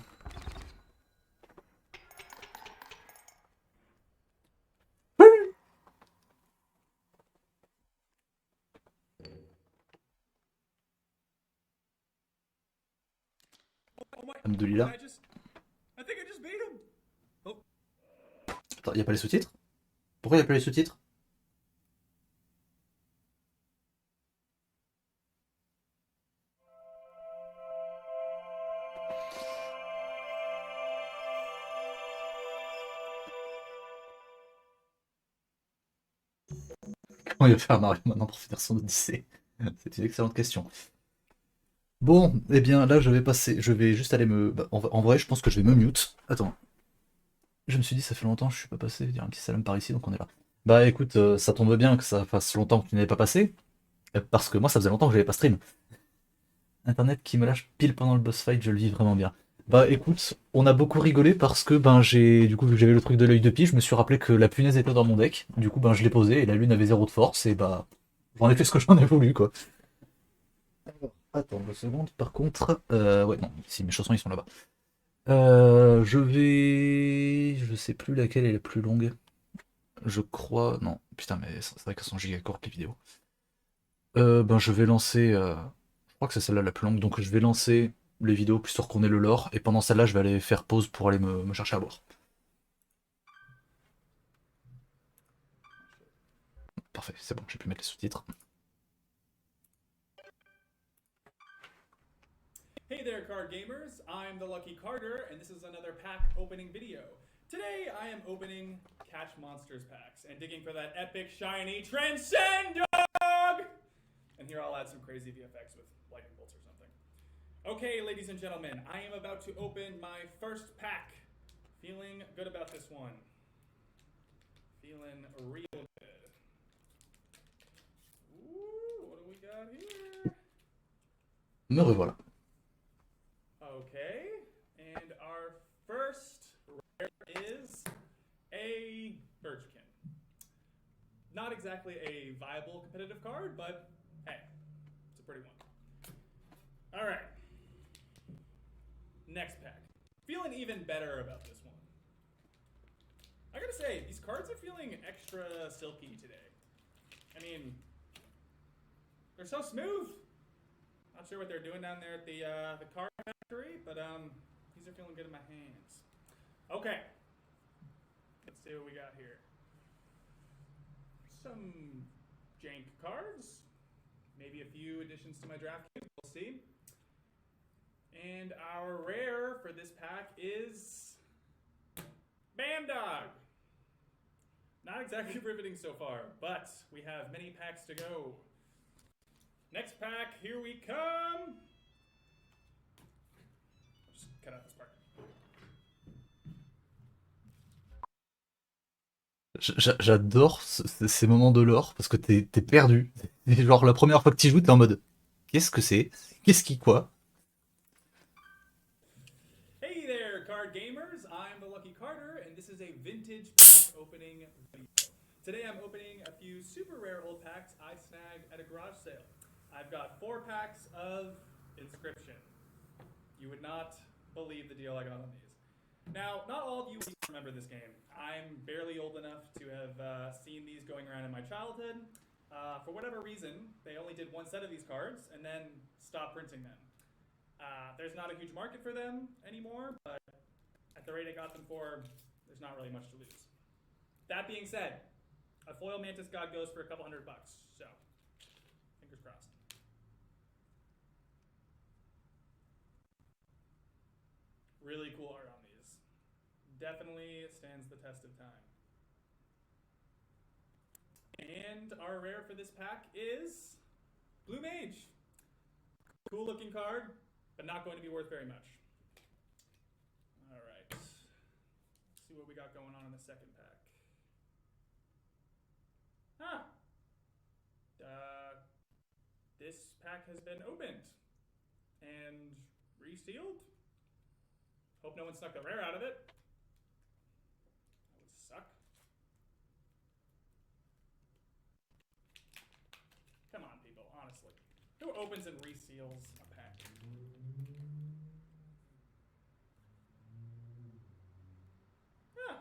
A: Alhamdoulilah. Attends, y a pas les sous-titres? Pourquoi y a pas les sous-titres? Comment il va faire Mario maintenant pour finir son Odyssée? C'est une excellente question. Bon, eh bien là je vais passer, je vais juste aller me... bah, en vrai je pense que je vais me mute. Attends, je me suis dit ça fait longtemps que je suis pas passé, dire un petit salam par ici donc on est là. Bah écoute, ça tombe bien que ça fasse longtemps que tu n'avais pas passé, parce que moi ça faisait longtemps que j'avais pas stream. Internet qui me lâche pile pendant le boss fight, je le vis vraiment bien. Bah écoute, on a beaucoup rigolé parce que ben j'ai du coup vu que j'avais le truc de l'œil de pie, je me suis rappelé que la punaise était dans mon deck. Du coup ben je l'ai posé et la lune avait zéro de force et bah j'en ai fait ce que j'en ai voulu quoi. Alors, attends 2 secondes par contre. Ouais non, si mes chaussons ils sont là-bas. Je vais. Je sais plus laquelle est la plus longue. Je crois. Non, putain mais c'est vrai qu'elles sont giga courtes les vidéos. Ben je vais lancer. Je crois que c'est celle-là la plus longue, donc je vais lancer les vidéos plus sûr qu'on ait le lore, et pendant celle-là, je vais aller faire pause pour aller me chercher à boire. Parfait, c'est bon, j'ai pu mettre les sous-titres.
B: Hey there, card gamers! I'm the Lucky Carter, and this is another pack opening video. Today, I am opening Catch Monsters packs and digging for that epic, shiny Transcend Dog! And here I'll add some crazy VFX with lightning bolts or something. Okay, ladies and gentlemen, I am about to open my first pack. Feeling good about this one. Feeling real good. Ooh, what do we got here?
A: Me revoilà.
B: Okay, and our first rare is a Birchkin. Not exactly a viable competitive card, but hey, it's a pretty one. All right, next pack. Feeling even better about this one. I gotta say, these cards are feeling extra silky today. I mean, they're so smooth. Not sure what they're doing down there at the card factory, but these are feeling good in my hands. Okay, let's see what we got here. Some jank cards, maybe a few additions to my draft queue. We'll see. And our rare for this pack is Bandog. Not exactly riveting so far, but we have many packs to go. Next pack, here we come. Just cut out this part.
A: J'adore ces moments de lore parce que t'es perdu. Et genre la première fois que tu joues, t'es en mode qu'est-ce que c'est? Qu'est-ce qui quoi?
B: Hey there, card gamers! I'm the Lucky Carter, and this is a vintage pack opening video. Today I'm opening a few super rare old packs I snagged at a garage sale. I've got 4 packs of Inscription. You would not believe the deal I got on these. Now, not all of you remember this game. I'm barely old enough to have seen these going around in my childhood. For whatever reason, they only did one set of these cards and then stopped printing them. There's not a huge market for them anymore, but at the rate I got them for, there's not really much to lose. That being said, a foil Mantis God goes for a couple $100, so fingers crossed. Really cool art on these. Definitely stands the test of time. And our rare for this pack is Blue Mage. Cool looking card, but not going to be worth very much. All right. Let's see what we got going on in the second pack. Huh. This pack has been opened and resealed. Hope no one snuck the rare out of it. That would suck. Come on, people, honestly. Who opens and reseals a pack? Huh.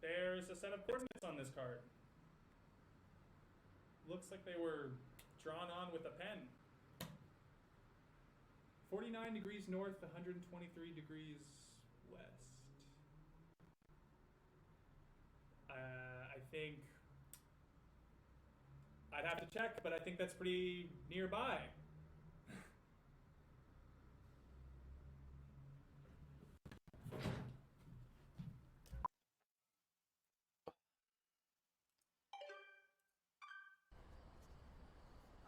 B: There's a set of coordinates on this card. Looks like they were drawn on with a pen. 49 degrees north, 123 degrees west. I think I'd have to check, but I think that's pretty nearby.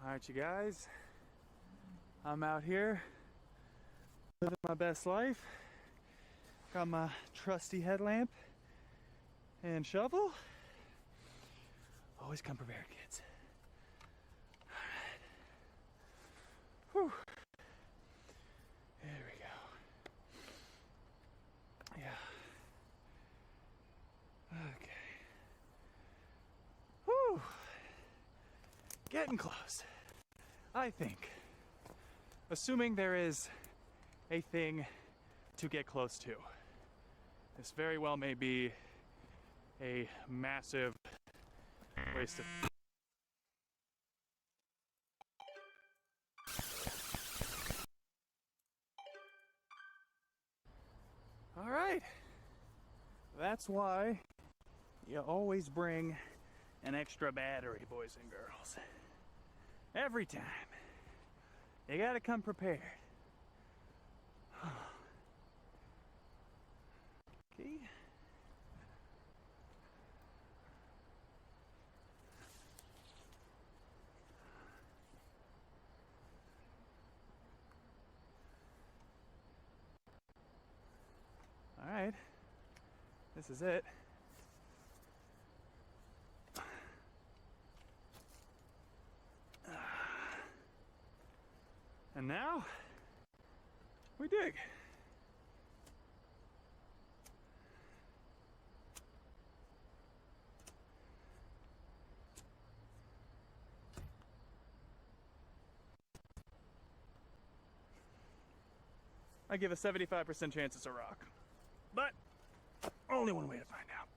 B: All right, you guys.
C: I'm out here living my best life. Got my trusty headlamp and shovel. Always come prepared, kids. All right. Whew. There we go. Yeah. Okay. Whew. Getting close, I think. Assuming there is a thing to get close to. This very well may be a massive waste of... All right. That's why you always bring an extra battery, boys and girls. Every time. You gotta come prepared. Okay. All right. This is it. And now we dig. I give a 75% chance it's a rock. But only one way to find out.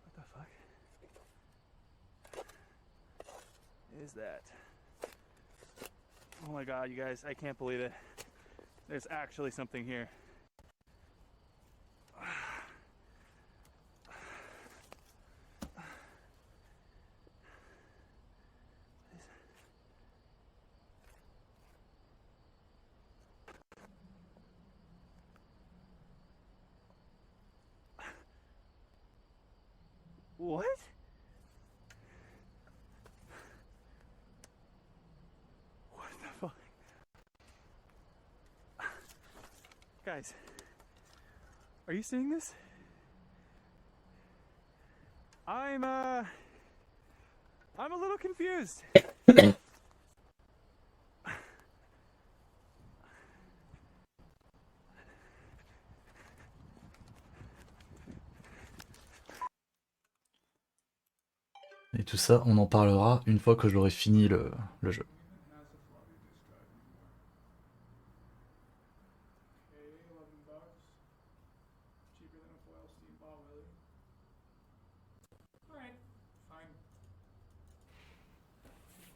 C: What the fuck is that? Oh my god, you guys, I can't believe it. There's actually something here. What? What the fuck? Guys, are you seeing this? I'm a little confused.
A: Et tout ça, on en parlera une fois que j'aurai fini le jeu.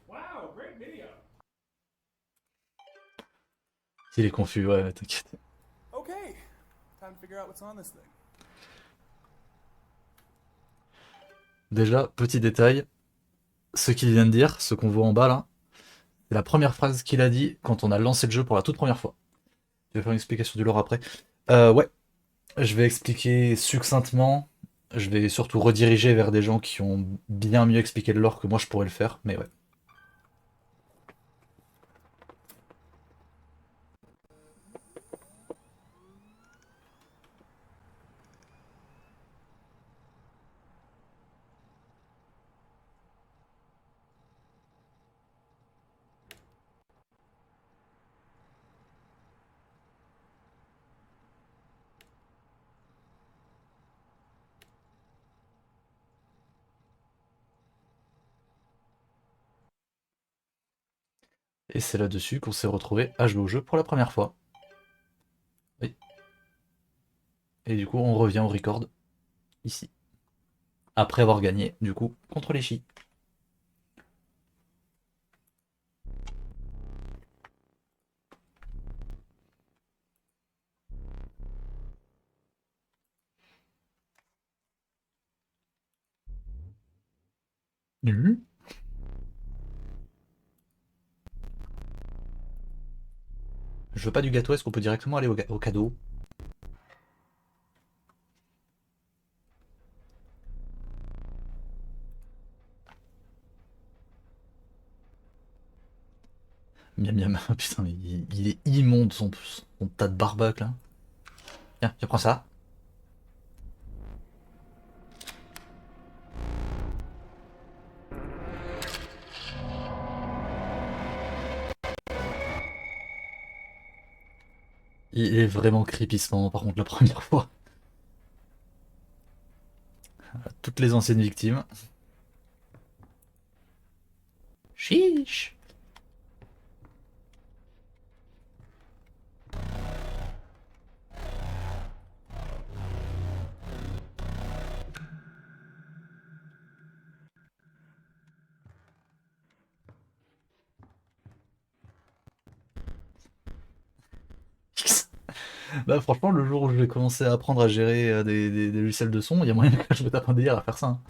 B: Wow, great video.
A: Il est confus, ouais, t'inquiète.
C: Okay, time to figure out what's on this thing.
A: Déjà, petit détail, ce qu'il vient de dire, ce qu'on voit en bas là, c'est la première phrase qu'il a dit quand on a lancé le jeu pour la toute première fois. Je vais faire une explication du lore après. Ouais, je vais expliquer succinctement, je vais surtout rediriger vers des gens qui ont bien mieux expliqué le lore que moi je pourrais le faire, mais ouais. Et c'est là-dessus qu'on s'est retrouvé à jouer au jeu pour la première fois. Oui. Et du coup, on revient au record, ici. Après avoir gagné, du coup, contre les Chi. Je veux pas du gâteau, est-ce qu'on peut directement aller au cadeau? Miam miam. Putain, mais il est immonde son tas de barbac là. Tiens, prends ça. Il est vraiment creepy ce moment, par contre, la première fois. Toutes les anciennes victimes. Chiche. Bah franchement, le jour où je vais commencer à apprendre à gérer des logiciels de son, il y a moyen que je me tape un délire à faire ça, hein.